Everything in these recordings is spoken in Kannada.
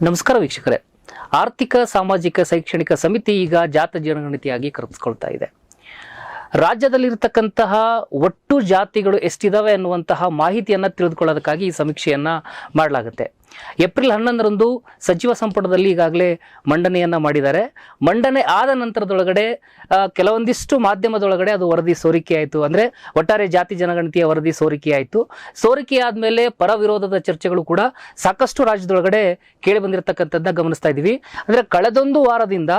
ನಮಸ್ಕಾರ ವೀಕ್ಷಕರೇ. ಆರ್ಥಿಕ ಸಾಮಾಜಿಕ ಶೈಕ್ಷಣಿಕ ಸಮಿತಿ ಈಗ ಜಾತಿ ಜನಗಣತಿಯಾಗಿ ಕರೆಸ್ಕೊಳ್ತಾ ಇದೆ. ರಾಜ್ಯದಲ್ಲಿರ್ತಕ್ಕಂತಹ ಒಟ್ಟು ಜಾತಿಗಳು ಎಷ್ಟಿದಾವೆ ಅನ್ನುವಂತಹ ಮಾಹಿತಿಯನ್ನು ತಿಳಿದುಕೊಳ್ಳೋದಕ್ಕಾಗಿ ಈ ಸಮೀಕ್ಷೆಯನ್ನು ಮಾಡಲಾಗುತ್ತೆ. ಏಪ್ರಿಲ್ 11ರಂದು ಸಚಿವ ಸಂಪುಟದಲ್ಲಿ ಈಗಾಗಲೇ ಮಂಡನೆಯನ್ನು ಮಾಡಿದ್ದಾರೆ. ಮಂಡನೆ ಆದ ನಂತರದೊಳಗಡೆ ಕೆಲವೊಂದಿಷ್ಟು ಮಾಧ್ಯಮದೊಳಗಡೆ ಅದು ವರದಿ ಸೋರಿಕೆ ಆಯಿತು. ಅಂದರೆ ಒಟ್ಟಾರೆ ಜಾತಿ ಜನಗಣತಿಯ ವರದಿ ಸೋರಿಕೆ ಆಯಿತು. ಸೋರಿಕೆ ಆದಮೇಲೆ ಪರ ವಿರೋಧದ ಚರ್ಚೆಗಳು ಕೂಡ ಸಾಕಷ್ಟು ರಾಜ್ಯದೊಳಗಡೆ ಕೇಳಿ ಬಂದಿರತಕ್ಕಂಥದ್ದನ್ನ ಗಮನಿಸ್ತಾ ಇದ್ದೀವಿ. ಅಂದರೆ ಕಳೆದೊಂದು ವಾರದಿಂದ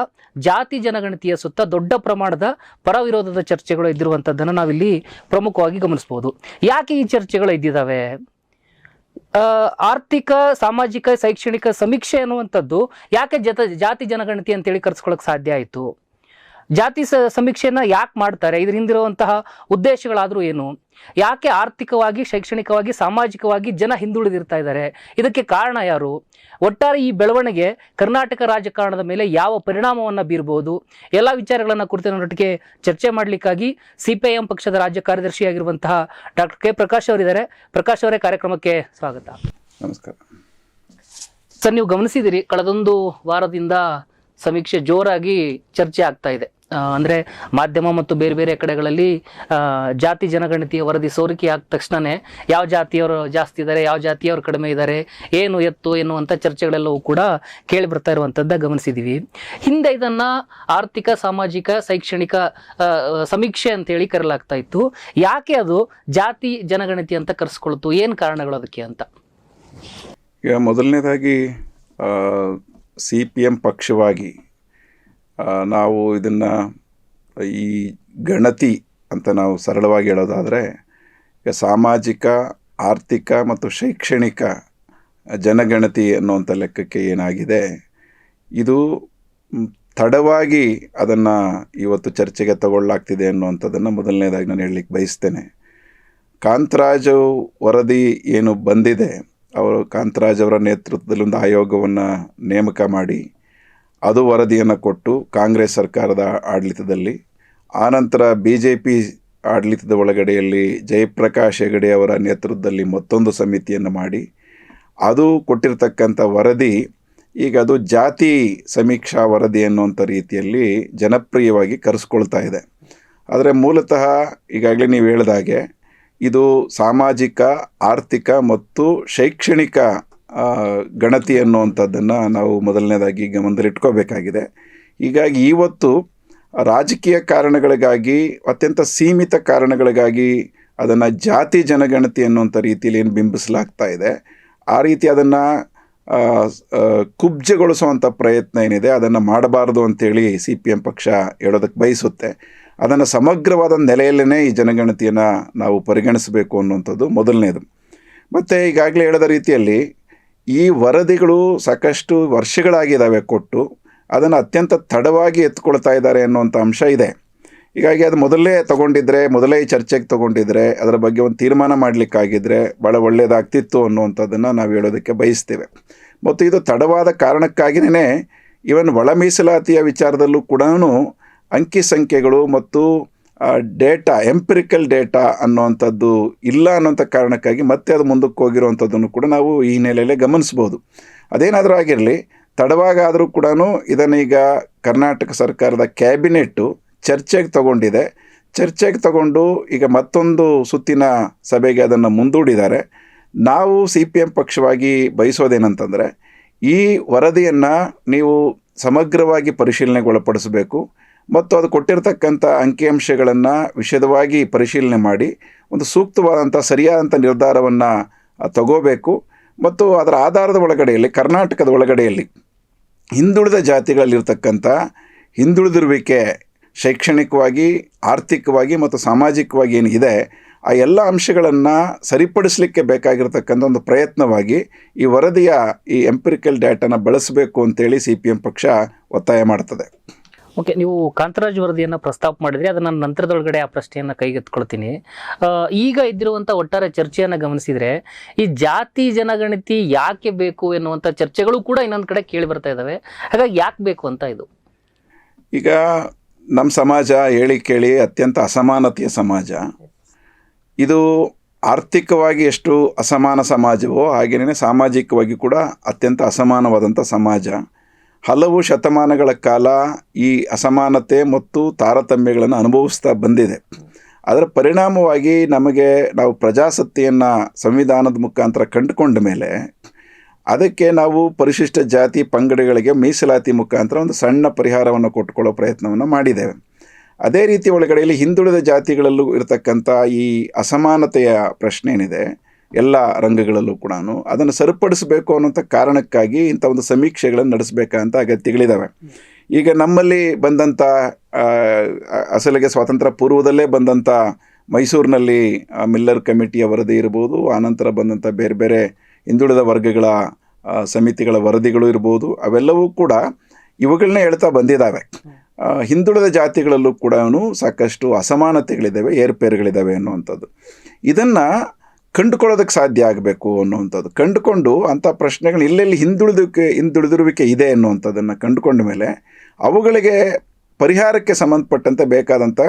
ಜಾತಿ ಜನಗಣತಿಯ ಸುತ್ತ ದೊಡ್ಡ ಪ್ರಮಾಣದ ಪರ ವಿರೋಧದ ಚರ್ಚೆಗಳು ಇದ್ದಿರುವಂಥದ್ದನ್ನು ನಾವಿಲ್ಲಿ ಪ್ರಮುಖವಾಗಿ ಗಮನಿಸಬಹುದು. ಯಾಕೆ ಈ ಚರ್ಚೆಗಳು ಇದ್ದಿದ್ದಾವೆ? ಆರ್ಥಿಕ ಸಾಮಾಜಿಕ ಶೈಕ್ಷಣಿಕ ಸಮೀಕ್ಷೆ ಅನ್ನುವಂಥದ್ದು ಯಾಕೆ ಜಾತಿ ಜನಗಣತಿ ಅಂತೇಳಿ ಕರೆಸ್ಕೊಳ್ಳೋಕೆ ಸಾಧ್ಯ ಆಯಿತು? ಜಾತಿ ಸಮೀಕ್ಷೆಯನ್ನ ಯಾಕೆ ಮಾಡ್ತಾರೆ? ಇದ್ರ ಹಿಂದಿರುವಂತಹ ಉದ್ದೇಶಗಳಾದರೂ ಏನು? ಯಾಕೆ ಆರ್ಥಿಕವಾಗಿ, ಶೈಕ್ಷಣಿಕವಾಗಿ, ಸಾಮಾಜಿಕವಾಗಿ ಜನ ಹಿಂದುಳಿದಿರ್ತಾ ಇದ್ದಾರೆ? ಇದಕ್ಕೆ ಕಾರಣ ಯಾರು? ಒಟ್ಟಾರೆ ಈ ಬೆಳವಣಿಗೆ ಕರ್ನಾಟಕ ರಾಜಕಾರಣದ ಮೇಲೆ ಯಾವ ಪರಿಣಾಮವನ್ನು ಬೀರಬಹುದು? ಎಲ್ಲ ವಿಚಾರಗಳನ್ನು ಕುರಿತೊಟ್ಟಿಗೆ ಚರ್ಚೆ ಮಾಡಲಿಕ್ಕಾಗಿ CPIM ಪಕ್ಷದ ರಾಜ್ಯ ಕಾರ್ಯದರ್ಶಿಯಾಗಿರುವಂತಹ ಡಾಕ್ಟರ್ ಕೆ ಪ್ರಕಾಶ್ ಅವರಿದ್ದಾರೆ. ಪ್ರಕಾಶ್ ಅವರೇ, ಕಾರ್ಯಕ್ರಮಕ್ಕೆ ಸ್ವಾಗತ. ನಮಸ್ಕಾರ ಸರ್, ನೀವು ಗಮನಿಸಿದಿರಿ, ಕಳೆದೊಂದು ವಾರದಿಂದ ಸಮೀಕ್ಷೆ ಜೋರಾಗಿ ಚರ್ಚೆ ಆಗ್ತಾ ಇದೆ. ಅಂದರೆ ಮಾಧ್ಯಮ ಮತ್ತು ಬೇರೆ ಬೇರೆ ಕಡೆಗಳಲ್ಲಿ ಜಾತಿ ಜನಗಣತಿಯ ವರದಿ ಸೋರಿಕೆ ಆದ ತಕ್ಷಣವೇ ಯಾವ ಜಾತಿಯವರು ಜಾಸ್ತಿ ಇದ್ದಾರೆ, ಯಾವ ಜಾತಿಯವರು ಕಡಿಮೆ ಇದ್ದಾರೆ, ಏನು ಎತ್ತು ಎನ್ನುವಂಥ ಚರ್ಚೆಗಳೆಲ್ಲವೂ ಕೂಡ ಕೇಳಿ ಬರ್ತಾ ಇರುವಂಥದ್ದು ಗಮನಿಸಿದ್ದೀವಿ. ಹಿಂದೆ ಇದನ್ನು ಆರ್ಥಿಕ ಸಾಮಾಜಿಕ ಶೈಕ್ಷಣಿಕ ಸಮೀಕ್ಷೆ ಅಂತೇಳಿ ಕರೆಯಲಾಗ್ತಾ ಇತ್ತು. ಯಾಕೆ ಅದು ಜಾತಿ ಜನಗಣತಿ ಅಂತ ಕರೆಸ್ಕೊಳ್ತು? ಏನು ಕಾರಣಗಳು ಅದಕ್ಕೆ ಅಂತ? ಈಗ ಮೊದಲನೇದಾಗಿ CPM ಪಕ್ಷವಾಗಿ ನಾವು ಇದನ್ನು ಈ ಗಣತಿ ಅಂತ ನಾವು ಸರಳವಾಗಿ ಹೇಳೋದಾದರೆ, ಈಗ ಸಾಮಾಜಿಕ, ಆರ್ಥಿಕ ಮತ್ತು ಶೈಕ್ಷಣಿಕ ಜನಗಣತಿ ಅನ್ನುವಂಥ ಲೆಕ್ಕಕ್ಕೆ ಏನಾಗಿದೆ, ಇದು ತಡವಾಗಿ ಅದನ್ನು ಇವತ್ತು ಚರ್ಚೆಗೆ ತಗೊಳ್ಳಾಗ್ತಿದೆ ಅನ್ನುವಂಥದ್ದನ್ನು ಮೊದಲನೇದಾಗಿ ನಾನು ಹೇಳಲಿಕ್ಕೆ ಬಯಸ್ತೇನೆ. ಕಾಂತರಾಜ್ ವರದಿ ಏನು ಬಂದಿದೆ, ಅವರು ಕಾಂತರಾಜ್ ಅವರ ನೇತೃತ್ವದಲ್ಲಿ ಒಂದು ಆಯೋಗವನ್ನು ನೇಮಕ ಮಾಡಿ ಅದು ವರದಿಯನ್ನು ಕೊಟ್ಟು ಕಾಂಗ್ರೆಸ್ ಸರ್ಕಾರದ ಆಡಳಿತದಲ್ಲಿ, ಆನಂತರ BJP ಆಡಳಿತದ ಒಳಗಡೆಯಲ್ಲಿ ಜಯಪ್ರಕಾಶ್ ಹೆಗಡೆ ಅವರ ನೇತೃತ್ವದಲ್ಲಿ ಮತ್ತೊಂದು ಸಮಿತಿಯನ್ನು ಮಾಡಿ ಅದು ಕೊಟ್ಟಿರ್ತಕ್ಕಂಥ ವರದಿ ಈಗ ಅದು ಜಾತಿ ಸಮೀಕ್ಷಾ ವರದಿ ಅನ್ನುವಂಥ ರೀತಿಯಲ್ಲಿ ಜನಪ್ರಿಯವಾಗಿ ಕರೆಸ್ಕೊಳ್ತಾ ಇದೆ. ಆದರೆ ಮೂಲತಃ ಈಗಾಗಲೇ ನೀವು ಹೇಳಿದಾಗೆ ಇದು ಸಾಮಾಜಿಕ, ಆರ್ಥಿಕ ಮತ್ತು ಶೈಕ್ಷಣಿಕ ಗಣತಿ ಅನ್ನುವಂಥದ್ದನ್ನು ನಾವು ಮೊದಲನೇದಾಗಿ ಗಮನದಲ್ಲಿಟ್ಕೋಬೇಕಾಗಿದೆ. ಹೀಗಾಗಿ ಇವತ್ತು ರಾಜಕೀಯ ಕಾರಣಗಳಿಗಾಗಿ, ಅತ್ಯಂತ ಸೀಮಿತ ಕಾರಣಗಳಿಗಾಗಿ ಅದನ್ನು ಜಾತಿ ಜನಗಣತಿ ಅನ್ನುವಂಥ ರೀತಿಯಲ್ಲಿ ಏನು ಬಿಂಬಿಸಲಾಗ್ತಾ ಇದೆ, ಆ ರೀತಿ ಅದನ್ನು ಕುಬ್ಜಗೊಳಿಸುವಂಥ ಪ್ರಯತ್ನ ಏನಿದೆ ಅದನ್ನು ಮಾಡಬಾರ್ದು ಅಂತೇಳಿ CPM ಪಕ್ಷ ಹೇಳೋದಕ್ಕೆ ಬಯಸುತ್ತೆ. ಅದನ್ನು ಸಮಗ್ರವಾದ ನೆಲೆಯಲ್ಲೇ ಈ ಜನಗಣತಿಯನ್ನು ನಾವು ಪರಿಗಣಿಸಬೇಕು ಅನ್ನುವಂಥದ್ದು ಮೊದಲನೇದು. ಮತ್ತು ಈಗಾಗಲೇ ಹೇಳಿದ ರೀತಿಯಲ್ಲಿ ಈ ವರದಿಗಳು ಸಾಕಷ್ಟು ವರ್ಷಗಳಾಗಿದ್ದಾವೆ ಕೊಟ್ಟು, ಅದನ್ನು ಅತ್ಯಂತ ತಡವಾಗಿ ಎತ್ಕೊಳ್ತಾ ಇದ್ದಾರೆ ಅನ್ನುವಂಥ ಅಂಶ ಇದೆ. ಹೀಗಾಗಿ ಅದು ಮೊದಲೇ ಈ ಚರ್ಚೆಗೆ ತೊಗೊಂಡಿದ್ರೆ, ಅದರ ಬಗ್ಗೆ ಒಂದು ತೀರ್ಮಾನ ಮಾಡಲಿಕ್ಕಾಗಿದ್ದರೆ ಭಾಳ ಒಳ್ಳೆಯದಾಗ್ತಿತ್ತು ಅನ್ನುವಂಥದ್ದನ್ನು ನಾವು ಹೇಳೋದಕ್ಕೆ ಬಯಸ್ತೇವೆ. ಮತ್ತು ಇದು ತಡವಾದ ಕಾರಣಕ್ಕಾಗಿಯೇ ಇವನ್ ಒಳ ಮೀಸಲಾತಿಯ ವಿಚಾರದಲ್ಲೂ ಕೂಡ ಅಂಕಿ ಸಂಖ್ಯೆಗಳು ಮತ್ತು ಡೇಟಾ, ಎಂಪಿರಿಕಲ್ ಡೇಟಾ ಅನ್ನುವಂಥದ್ದು ಇಲ್ಲ ಅನ್ನೋಂಥ ಕಾರಣಕ್ಕಾಗಿ ಮತ್ತೆ ಅದು ಮುಂದಕ್ಕೆ ಹೋಗಿರುವಂಥದ್ದನ್ನು ಕೂಡ ನಾವು ಈ ಹಿನ್ನೆಲೆಯಲ್ಲೇ ಗಮನಿಸ್ಬೋದು. ಅದೇನಾದರೂ ಆಗಿರಲಿ, ತಡವಾಗಾದರೂ ಕೂಡ ಇದನ್ನೀಗ ಕರ್ನಾಟಕ ಸರ್ಕಾರದ ಕ್ಯಾಬಿನೆಟ್ಟು ಚರ್ಚೆಗೆ ತಗೊಂಡಿದೆ. ಚರ್ಚೆಗೆ ತಗೊಂಡು ಈಗ ಮತ್ತೊಂದು ಸುತ್ತಿನ ಸಭೆಗೆ ಅದನ್ನು ಮುಂದೂಡಿದ್ದಾರೆ. ನಾವು CPM ಪಕ್ಷವಾಗಿ ಬಯಸೋದೇನಂತಂದರೆ, ಈ ವರದಿಯನ್ನು ನೀವು ಸಮಗ್ರವಾಗಿ ಪರಿಶೀಲನೆಗೊಳಪಡಿಸಬೇಕು ಮತ್ತು ಅದು ಕೊಟ್ಟಿರ್ತಕ್ಕಂಥ ಅಂಕಿಅಂಶಗಳನ್ನು ವಿಶದವಾಗಿ ಪರಿಶೀಲನೆ ಮಾಡಿ ಒಂದು ಸೂಕ್ತವಾದಂಥ ಸರಿಯಾದಂಥ ನಿರ್ಧಾರವನ್ನು ತಗೋಬೇಕು. ಮತ್ತು ಅದರ ಆಧಾರದ ಒಳಗಡೆಯಲ್ಲಿ ಕರ್ನಾಟಕದ ಒಳಗಡೆಯಲ್ಲಿ ಹಿಂದುಳಿದ ಜಾತಿಗಳಲ್ಲಿರ್ತಕ್ಕಂಥ ಹಿಂದುಳಿದಿರುವಿಕೆ ಶೈಕ್ಷಣಿಕವಾಗಿ, ಆರ್ಥಿಕವಾಗಿ ಮತ್ತು ಸಾಮಾಜಿಕವಾಗಿ ಏನಿದೆ ಆ ಎಲ್ಲ ಅಂಶಗಳನ್ನು ಸರಿಪಡಿಸಲಿಕ್ಕೆ ಬೇಕಾಗಿರ್ತಕ್ಕಂಥ ಒಂದು ಪ್ರಯತ್ನವಾಗಿ ಈ ವರದಿಯ ಈ ಎಂಪಿರಿಕಲ್ ಡೇಟಾನ ಬಳಸಬೇಕು ಅಂತೇಳಿ CPM ಪಕ್ಷ ಒತ್ತಾಯ ಮಾಡ್ತದೆ. ಓಕೆ, ನೀವು ಕಾಂತರಾಜ್ ವರದಿಯನ್ನು ಪ್ರಸ್ತಾಪ ಮಾಡಿದ್ರಿ. ಅದನ್ನ ನಂತರದೊಳಗಡೆ ಆ ಪ್ರಶ್ನೆಯನ್ನು ಕೈಗೆತ್ಕೊಳ್ತೀನಿ. ಈಗ ಇದ್ದಿರುವಂಥ ಒಟ್ಟಾರೆ ಚರ್ಚೆಯನ್ನು ಗಮನಿಸಿದರೆ ಈ ಜಾತಿ ಜನಗಣತಿ ಯಾಕೆ ಬೇಕು ಎನ್ನುವಂಥ ಚರ್ಚೆಗಳು ಕೂಡ ಇನ್ನೊಂದು ಕಡೆ ಕೇಳಿ ಬರ್ತಾ ಇದ್ದಾವೆ. ಹಾಗಾಗಿ ಯಾಕೆ ಬೇಕು ಅಂತ ಇದು? ಈಗ ನಮ್ಮ ಸಮಾಜ ಹೇಳಿ ಕೇಳಿ ಅತ್ಯಂತ ಅಸಮಾನತೆಯ ಸಮಾಜ. ಇದು ಆರ್ಥಿಕವಾಗಿ ಎಷ್ಟು ಅಸಮಾನ ಸಮಾಜವೋ ಹಾಗೆಯೇ ಸಾಮಾಜಿಕವಾಗಿ ಕೂಡ ಅತ್ಯಂತ ಅಸಮಾನವಾದಂಥ ಸಮಾಜ. ಹಲವು ಶತಮಾನಗಳ ಕಾಲ ಈ ಅಸಮಾನತೆ ಮತ್ತು ತಾರತಮ್ಯಗಳನ್ನು ಅನುಭವಿಸ್ತಾ ಬಂದಿದೆ. ಅದರ ಪರಿಣಾಮವಾಗಿ ನಾವು ಪ್ರಜಾಸತ್ತೆಯನ್ನು ಸಂವಿಧಾನದ ಮುಖಾಂತರ ಕಂಡುಕೊಂಡ ಮೇಲೆ ಅದಕ್ಕೆ ನಾವು ಪರಿಶಿಷ್ಟ ಜಾತಿ ಪಂಗಡಗಳಿಗೆ ಮೀಸಲಾತಿ ಮುಖಾಂತರ ಒಂದು ಸಣ್ಣ ಪರಿಹಾರವನ್ನು ಕೊಟ್ಟುಕೊಳ್ಳೋ ಪ್ರಯತ್ನವನ್ನು ಮಾಡಿದ್ದೇವೆ. ಅದೇ ರೀತಿ ಒಳಗಡೆಯಲ್ಲಿ ಹಿಂದುಳಿದ ಜಾತಿಗಳಲ್ಲೂ ಇರತಕ್ಕಂಥ ಈ ಅಸಮಾನತೆಯ ಪ್ರಶ್ನೆ ಏನಿದೆ ಎಲ್ಲ ರಂಗಗಳಲ್ಲೂ ಕೂಡ ಅದನ್ನು ಸರಿಪಡಿಸಬೇಕು ಅನ್ನೋಂಥ ಕಾರಣಕ್ಕಾಗಿ ಇಂಥ ಒಂದು ಸಮೀಕ್ಷೆಗಳನ್ನು ನಡೆಸಬೇಕಂತ ಅಗತ್ಯಗಳಿದ್ದಾವೆ. ಈಗ ನಮ್ಮಲ್ಲಿ ಬಂದಂಥ ಅಸಲಿಗೆ ಸ್ವಾತಂತ್ರ್ಯ ಪೂರ್ವದಲ್ಲೇ ಬಂದಂಥ ಮೈಸೂರಿನಲ್ಲಿ ಮಿಲ್ಲರ್ ಕಮಿಟಿಯ ವರದಿ ಇರ್ಬೋದು, ಆನಂತರ ಬಂದಂಥ ಬೇರೆ ಬೇರೆ ಹಿಂದುಳಿದ ವರ್ಗಗಳ ಸಮಿತಿಗಳ ವರದಿಗಳು ಇರ್ಬೋದು, ಅವೆಲ್ಲವೂ ಕೂಡ ಇವುಗಳನ್ನೇ ಹೇಳ್ತಾ ಬಂದಿದ್ದಾವೆ. ಹಿಂದುಳಿದ ಜಾತಿಗಳಲ್ಲೂ ಕೂಡ ಸಾಕಷ್ಟು ಅಸಮಾನತೆಗಳಿದ್ದಾವೆ, ಏರ್ಪೇರುಗಳಿದ್ದಾವೆ ಅನ್ನುವಂಥದ್ದು. ಇದನ್ನು ಕಂಡುಕೊಳ್ಳೋದಕ್ಕೆ ಸಾಧ್ಯ ಆಗಬೇಕು ಅನ್ನುವಂಥದ್ದು. ಕಂಡುಕೊಂಡು ಅಂಥ ಪ್ರಶ್ನೆಗಳು ಎಲ್ಲೆಲ್ಲಿ ಹಿಂದುಳಿದಿರುವಿಕೆ ಇದೆ ಅನ್ನುವಂಥದ್ದನ್ನು ಕಂಡುಕೊಂಡ ಮೇಲೆ ಅವುಗಳಿಗೆ ಪರಿಹಾರಕ್ಕೆ ಸಂಬಂಧಪಟ್ಟಂತೆ ಬೇಕಾದಂಥ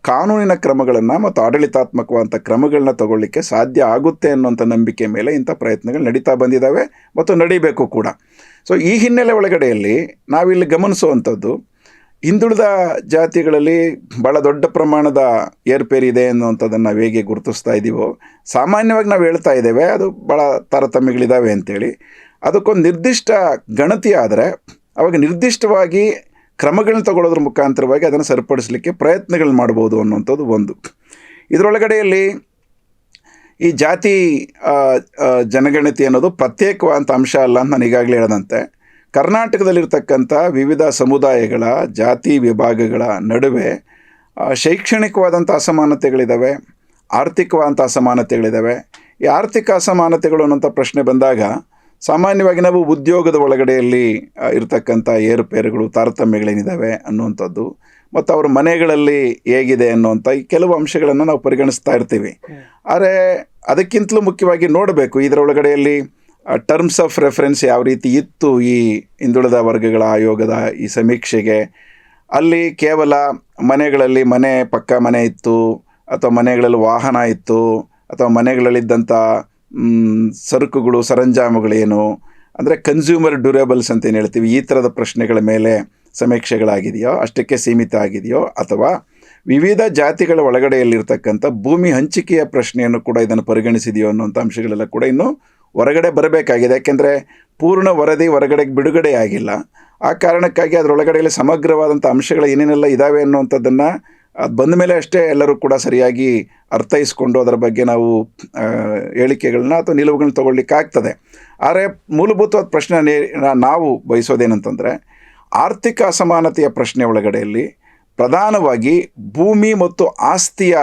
ಕಾನೂನಿನ ಕ್ರಮಗಳನ್ನು ಮತ್ತು ಆಡಳಿತಾತ್ಮಕವಾದಂಥ ಕ್ರಮಗಳನ್ನ ತಗೊಳ್ಳಿಕ್ಕೆ ಸಾಧ್ಯ ಆಗುತ್ತೆ ಅನ್ನುವಂಥ ನಂಬಿಕೆ ಮೇಲೆ ಇಂಥ ಪ್ರಯತ್ನಗಳು ನಡೀತಾ ಬಂದಿದ್ದಾವೆ ಮತ್ತು ನಡೀಬೇಕು ಕೂಡ. ಸೊ ಈ ಹಿನ್ನೆಲೆ ಒಳಗಡೆಯಲ್ಲಿ ನಾವಿಲ್ಲಿ ಗಮನಿಸುವಂಥದ್ದು, ಹಿಂದುಳಿದ ಜಾತಿಗಳಲ್ಲಿ ಭಾಳ ದೊಡ್ಡ ಪ್ರಮಾಣದ ಏರ್ಪೇರಿದೆ ಅನ್ನುವಂಥದ್ದನ್ನು ನಾವು ಹೇಗೆ ಗುರುತಿಸ್ತಾ ಇದ್ದೀವೋ, ಸಾಮಾನ್ಯವಾಗಿ ನಾವು ಹೇಳ್ತಾ ಇದ್ದೇವೆ ಅದು ಭಾಳ ತಾರತಮ್ಯಗಳಿದ್ದಾವೆ ಅಂಥೇಳಿ. ಅದಕ್ಕೊಂದು ನಿರ್ದಿಷ್ಟ ಗಣತಿ ಆದರೆ ಅವಾಗ ನಿರ್ದಿಷ್ಟವಾಗಿ ಕ್ರಮಗಳನ್ನ ತಗೊಳ್ಳೋದ್ರ ಮುಖಾಂತರವಾಗಿ ಅದನ್ನು ಸರಿಪಡಿಸಲಿಕ್ಕೆ ಪ್ರಯತ್ನಗಳು ಮಾಡ್ಬೋದು ಅನ್ನುವಂಥದ್ದು ಒಂದು. ಇದರೊಳಗಡೆಯಲ್ಲಿ ಈ ಜಾತಿ ಜನಗಣತಿ ಅನ್ನೋದು ಪ್ರತ್ಯೇಕವಾದಂಥ ಅಂಶ ಅಲ್ಲ ಅಂತ ನಾನು ಈಗಾಗಲೇ ಹೇಳಿದಂತೆ, ಕರ್ನಾಟಕದಲ್ಲಿರ್ತಕ್ಕಂಥ ವಿವಿಧ ಸಮುದಾಯಗಳ ಜಾತಿ ವಿಭಾಗಗಳ ನಡುವೆ ಶೈಕ್ಷಣಿಕವಾದಂಥ ಅಸಮಾನತೆಗಳಿದ್ದಾವೆ, ಆರ್ಥಿಕವಾದಂಥ ಅಸಮಾನತೆಗಳಿದ್ದಾವೆ. ಈ ಆರ್ಥಿಕ ಅಸಮಾನತೆಗಳು ಅನ್ನೋಂಥ ಪ್ರಶ್ನೆ ಬಂದಾಗ ಸಾಮಾನ್ಯವಾಗಿ ನಾವು ಉದ್ಯೋಗದ ಒಳಗಡೆಯಲ್ಲಿ ಇರತಕ್ಕಂಥ ಏರುಪೇರುಗಳು ತಾರತಮ್ಯಗಳೇನಿದ್ದಾವೆ ಅನ್ನುವಂಥದ್ದು ಮತ್ತು ಅವ್ರ ಮನೆಗಳಲ್ಲಿ ಹೇಗಿದೆ ಅನ್ನುವಂಥ ಈ ಕೆಲವು ಅಂಶಗಳನ್ನು ನಾವು ಪರಿಗಣಿಸ್ತಾ ಇರ್ತೀವಿ. ಆದರೆ ಅದಕ್ಕಿಂತಲೂ ಮುಖ್ಯವಾಗಿ ನೋಡಬೇಕು ಇದರೊಳಗಡೆಯಲ್ಲಿ ಟರ್ಮ್ಸ್ ಆಫ್ ರೆಫರೆನ್ಸ್ ಯಾವ ರೀತಿ ಇತ್ತು ಈ ಹಿಂದುಳಿದ ವರ್ಗಗಳ ಆಯೋಗದ ಈ ಸಮೀಕ್ಷೆಗೆ. ಅಲ್ಲಿ ಕೇವಲ ಮನೆಗಳಲ್ಲಿ ಪಕ್ಕ ಮನೆ ಇತ್ತು, ಅಥವಾ ಮನೆಗಳಲ್ಲಿ ವಾಹನ ಇತ್ತು, ಅಥವಾ ಮನೆಗಳಲ್ಲಿದ್ದಂಥ ಸರಕುಗಳು ಸರಂಜಾಮುಗಳೇನು, ಅಂದರೆ ಕನ್ಸ್ಯೂಮರ್ ಡ್ಯೂರೇಬಲ್ಸ್ ಅಂತ ಏನು ಹೇಳ್ತೀವಿ, ಈ ಥರದ ಪ್ರಶ್ನೆಗಳ ಮೇಲೆ ಸಮೀಕ್ಷೆಗಳಾಗಿದೆಯೋ ಅಷ್ಟಕ್ಕೆ ಸೀಮಿತ ಆಗಿದೆಯೋ, ಅಥವಾ ವಿವಿಧ ಜಾತಿಗಳ ಒಳಗಡೆಯಲ್ಲಿರ್ತಕ್ಕಂಥ ಭೂಮಿ ಹಂಚಿಕೆಯ ಪ್ರಶ್ನೆಯನ್ನು ಕೂಡ ಇದನ್ನು ಪರಿಗಣಿಸಿದೆಯೋ ಅನ್ನುವಂಥ ಅಂಶಗಳೆಲ್ಲ ಕೂಡ ಇನ್ನೂ ಹೊರಗಡೆ ಬರಬೇಕಾಗಿದೆ. ಯಾಕೆಂದರೆ ಪೂರ್ಣ ವರದಿ ಹೊರಗಡೆಗೆ ಬಿಡುಗಡೆ ಆಗಿಲ್ಲ. ಆ ಕಾರಣಕ್ಕಾಗಿ ಅದರೊಳಗಡೆಯಲ್ಲಿ ಸಮಗ್ರವಾದಂಥ ಅಂಶಗಳು ಏನೇನೆಲ್ಲ ಇದ್ದಾವೆ ಅನ್ನುವಂಥದ್ದನ್ನು ಅದು ಬಂದ ಮೇಲೆ ಅಷ್ಟೇ ಎಲ್ಲರೂ ಕೂಡ ಸರಿಯಾಗಿ ಅರ್ಥೈಸ್ಕೊಂಡು ಅದರ ಬಗ್ಗೆ ನಾವು ಹೇಳಿಕೆಗಳನ್ನ ಅಥವಾ ನಿಲುವುಗಳನ್ನ ತೊಗೊಳ್ಲಿಕ್ಕೆ ಆಗ್ತದೆ. ಆದರೆ ಮೂಲಭೂತವಾದ ಪ್ರಶ್ನೆ ನಾವು ಬಯಸೋದೇನಂತಂದರೆ, ಆರ್ಥಿಕ ಅಸಮಾನತೆಯ ಪ್ರಶ್ನೆ ಒಳಗಡೆಯಲ್ಲಿ ಪ್ರಧಾನವಾಗಿ ಭೂಮಿ ಮತ್ತು ಆಸ್ತಿಯ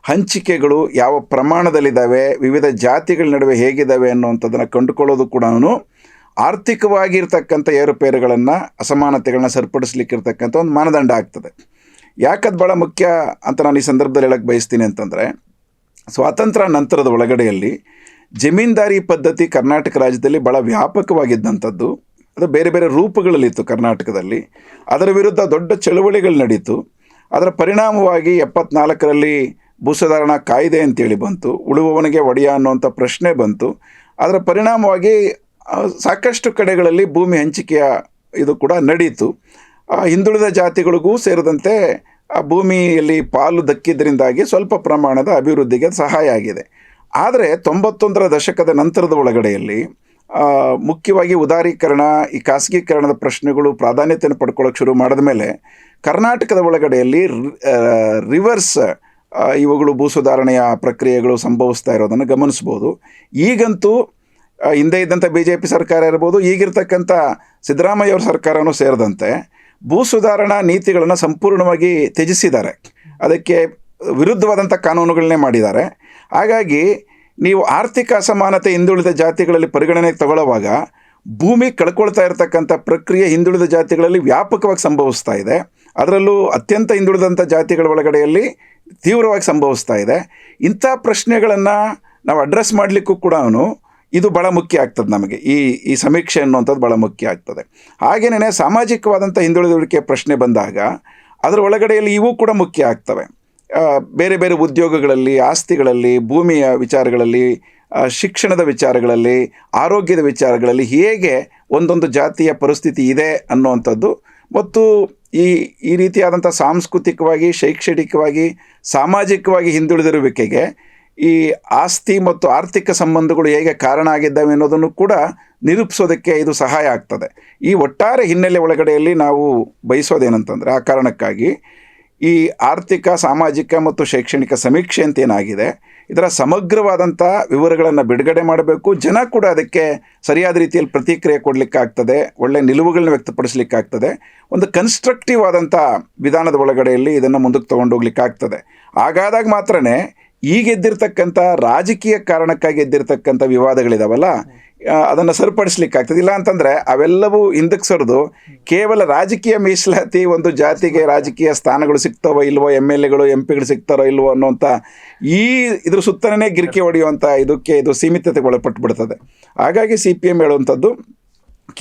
ಹಂಚಿಕೆಗಳು ಯಾವ ಪ್ರಮಾಣದಲ್ಲಿದ್ದಾವೆ, ವಿವಿಧ ಜಾತಿಗಳ ನಡುವೆ ಹೇಗಿದ್ದಾವೆ ಅನ್ನುವಂಥದ್ದನ್ನು ಕಂಡುಕೊಳ್ಳೋದು ಕೂಡ ಆರ್ಥಿಕವಾಗಿರ್ತಕ್ಕಂಥ ಏರುಪೇರುಗಳನ್ನು ಅಸಮಾನತೆಗಳನ್ನ ಸರಿಪಡಿಸ್ಲಿಕ್ಕಿರ್ತಕ್ಕಂಥ ಒಂದು ಮಾನದಂಡ ಆಗ್ತದೆ. ಯಾಕದು ಭಾಳ ಮುಖ್ಯ ಅಂತ ನಾನು ಈ ಸಂದರ್ಭದಲ್ಲಿ ಹೇಳಕ್ಕೆ ಬಯಸ್ತೀನಿ ಅಂತಂದರೆ, ಸ್ವಾತಂತ್ರ್ಯ ನಂತರದ ಒಳಗಡೆಯಲ್ಲಿ ಜಮೀನ್ದಾರಿ ಪದ್ಧತಿ ಕರ್ನಾಟಕ ರಾಜ್ಯದಲ್ಲಿ ಭಾಳ ವ್ಯಾಪಕವಾಗಿದ್ದಂಥದ್ದು. ಅದು ಬೇರೆ ಬೇರೆ ರೂಪಗಳಲ್ಲಿತ್ತು ಕರ್ನಾಟಕದಲ್ಲಿ. ಅದರ ವಿರುದ್ಧ ದೊಡ್ಡ ಚಳುವಳಿಗಳು ನಡೀತು. ಅದರ ಪರಿಣಾಮವಾಗಿ 74ರಲ್ಲಿ ಭೂ ಸುಧಾರಣಾ ಕಾಯ್ದೆ ಅಂತೇಳಿ ಬಂತು, ಉಳುವವನಿಗೆ ಒಡೆಯ ಅನ್ನುವಂಥ ಪ್ರಶ್ನೆ ಬಂತು. ಅದರ ಪರಿಣಾಮವಾಗಿ ಸಾಕಷ್ಟು ಕಡೆಗಳಲ್ಲಿ ಭೂಮಿ ಹಂಚಿಕೆಯ ಇದು ಕೂಡ ನಡೀತು. ಹಿಂದುಳಿದ ಜಾತಿಗಳಿಗೂ ಸೇರಿದಂತೆ ಆ ಭೂಮಿಯಲ್ಲಿ ಪಾಲು ದಕ್ಕಿದ್ರಿಂದಾಗಿ ಸ್ವಲ್ಪ ಪ್ರಮಾಣದ ಅಭಿವೃದ್ಧಿಗೆ ಸಹಾಯ ಆಗಿದೆ. ಆದರೆ 91ರ ದಶಕದ ನಂತರದ ಒಳಗಡೆಯಲ್ಲಿ ಮುಖ್ಯವಾಗಿ ಉದಾರೀಕರಣ, ಈ ಖಾಸಗೀಕರಣದ ಪ್ರಶ್ನೆಗಳು ಪ್ರಾಧಾನ್ಯತೆಯನ್ನು ಪಡ್ಕೊಳ್ಳೋಕೆ ಶುರು ಮಾಡಿದ ಮೇಲೆ ಕರ್ನಾಟಕದ ಒಳಗಡೆಯಲ್ಲಿ ರಿವರ್ಸ್ ಇವುಗಳು ಭೂ ಸುಧಾರಣೆಯ ಪ್ರಕ್ರಿಯೆಗಳು ಸಂಭವಿಸ್ತಾ ಇರೋದನ್ನು ಗಮನಿಸ್ಬೋದು. ಈಗಂತೂ ಹಿಂದೆ ಇದ್ದಂಥ BJP ಸರ್ಕಾರ ಇರ್ಬೋದು, ಈಗಿರ್ತಕ್ಕಂಥ ಸಿದ್ದರಾಮಯ್ಯವ್ರ ಸರ್ಕಾರವೂ ಸೇರಿದಂತೆ ಭೂ ಸುಧಾರಣಾ ನೀತಿಗಳನ್ನು ಸಂಪೂರ್ಣವಾಗಿ ತ್ಯಜಿಸಿದ್ದಾರೆ. ಅದಕ್ಕೆ ವಿರುದ್ಧವಾದಂಥ ಕಾನೂನುಗಳನ್ನೇ ಮಾಡಿದ್ದಾರೆ. ಹಾಗಾಗಿ ನೀವು ಆರ್ಥಿಕ ಅಸಮಾನತೆ ಹಿಂದುಳಿದ ಜಾತಿಗಳಲ್ಲಿ ಪರಿಗಣನೆಗೆ ತಗೊಳ್ಳುವಾಗ ಭೂಮಿ ಕಳ್ಕೊಳ್ತಾ ಇರತಕ್ಕಂಥ ಪ್ರಕ್ರಿಯೆ ಹಿಂದುಳಿದ ಜಾತಿಗಳಲ್ಲಿ ವ್ಯಾಪಕವಾಗಿ ಸಂಭವಿಸ್ತಾ ಇದೆ. ಅದರಲ್ಲೂ ಅತ್ಯಂತ ಹಿಂದುಳಿದಂಥ ಜಾತಿಗಳ ಒಳಗಡೆಯಲ್ಲಿ ತೀವ್ರವಾಗಿ ಸಂಭವಿಸ್ತಾ ಇದೆ. ಇಂಥ ಪ್ರಶ್ನೆಗಳನ್ನು ನಾವು ಅಡ್ರೆಸ್ ಮಾಡಲಿಕ್ಕೂ ಕೂಡ ಇದು ಭಾಳ ಮುಖ್ಯ ಆಗ್ತದೆ. ನಮಗೆ ಈ ಸಮೀಕ್ಷೆ ಅನ್ನುವಂಥದ್ದು ಭಾಳ ಮುಖ್ಯ ಆಗ್ತದೆ. ಹಾಗೆಯೇ ಸಾಮಾಜಿಕವಾದಂಥ ಹಿಂದುಳಿದುವಿಕೆ ಪ್ರಶ್ನೆ ಬಂದಾಗ ಅದರ ಒಳಗಡೆಯಲ್ಲಿ ಇವು ಕೂಡ ಮುಖ್ಯ ಆಗ್ತವೆ. ಬೇರೆ ಬೇರೆ ಉದ್ಯೋಗಗಳಲ್ಲಿ, ಆಸ್ತಿಗಳಲ್ಲಿ, ಭೂಮಿಯ ವಿಚಾರಗಳಲ್ಲಿ, ಶಿಕ್ಷಣದ ವಿಚಾರಗಳಲ್ಲಿ, ಆರೋಗ್ಯದ ವಿಚಾರಗಳಲ್ಲಿ ಹೇಗೆ ಒಂದೊಂದು ಜಾತಿಯ ಪರಿಸ್ಥಿತಿ ಇದೆ ಅನ್ನುವಂಥದ್ದು ಮತ್ತು ಈ ರೀತಿಯಾದಂಥ ಸಾಂಸ್ಕೃತಿಕವಾಗಿ, ಶೈಕ್ಷಣಿಕವಾಗಿ, ಸಾಮಾಜಿಕವಾಗಿ ಹಿಂದುಳಿದಿರುವಿಕೆಗೆ ಈ ಆಸ್ತಿ ಮತ್ತು ಆರ್ಥಿಕ ಸಂಬಂಧಗಳು ಹೇಗೆ ಕಾರಣ ಆಗಿದ್ದಾವೆ ಅನ್ನೋದನ್ನು ಕೂಡ ನಿರೂಪಿಸೋದಕ್ಕೆ ಇದು ಸಹಾಯ ಆಗ್ತದೆ. ಈ ಒಟ್ಟಾರೆ ಹಿನ್ನೆಲೆ ಒಳಗಡೆಯಲ್ಲಿ ನಾವು ಬಯಸೋದೇನಂತಂದರೆ, ಆ ಕಾರಣಕ್ಕಾಗಿ ಈ ಆರ್ಥಿಕ, ಸಾಮಾಜಿಕ ಮತ್ತು ಶೈಕ್ಷಣಿಕ ಸಮೀಕ್ಷೆ ಅಂತ ಏನಾಗಿದೆ, ಇದರ ಸಮಗ್ರವಾದಂಥ ವಿವರಗಳನ್ನು ಬಿಡುಗಡೆ ಮಾಡಬೇಕು. ಜನ ಕೂಡ ಅದಕ್ಕೆ ಸರಿಯಾದ ರೀತಿಯಲ್ಲಿ ಪ್ರತಿಕ್ರಿಯೆ ಕೊಡಲಿಕ್ಕಾಗ್ತದೆ, ಒಳ್ಳೆಯ ನಿಲುವುಗಳನ್ನ ವ್ಯಕ್ತಪಡಿಸಲಿಕ್ಕಾಗ್ತದೆ, ಒಂದು ಕನ್ಸ್ಟ್ರಕ್ಟಿವ್ ಆದಂಥ ವಿಧಾನದ ಒಳಗಡೆಯಲ್ಲಿ ಇದನ್ನು ಮುಂದಕ್ಕೆ ತೊಗೊಂಡೋಗ್ಲಿಕ್ಕಾಗ್ತದೆ. ಹಾಗಾದಾಗ ಮಾತ್ರನೇ ಈಗ ಎದ್ದಿರ್ತಕ್ಕಂಥ ರಾಜಕೀಯ ಕಾರಣಕ್ಕಾಗಿ ಎದ್ದಿರ್ತಕ್ಕಂಥ ವಿವಾದಗಳಿದಾವಲ್ಲ, ಅದನ್ನು ಸರಿಪಡಿಸ್ಲಿಕ್ಕಾಗ್ತದೆ. ಇಲ್ಲ ಅಂತಂದರೆ ಅವೆಲ್ಲವೂ ಹಿಂದಕ್ಕೆ ಸರಿದು ಕೇವಲ ರಾಜಕೀಯ ಮೀಸಲಾತಿ, ಒಂದು ಜಾತಿಗೆ ರಾಜಕೀಯ ಸ್ಥಾನಗಳು ಸಿಗ್ತಾವೋ ಇಲ್ವೋ, MLAಗಳು MP ಗಳು ಸಿಗ್ತಾರೋ ಇಲ್ವೋ ಅನ್ನೋಂಥ ಇದ್ರ ಸುತ್ತನೇ ಗಿರಿಕೆ ಹೊಡೆಯುವಂಥ ಇದು ಸೀಮಿತತೆಗೆ ಒಳಪಟ್ಟು ಬಿಡ್ತದೆ. ಹಾಗಾಗಿ CPM ಹೇಳುವಂಥದ್ದು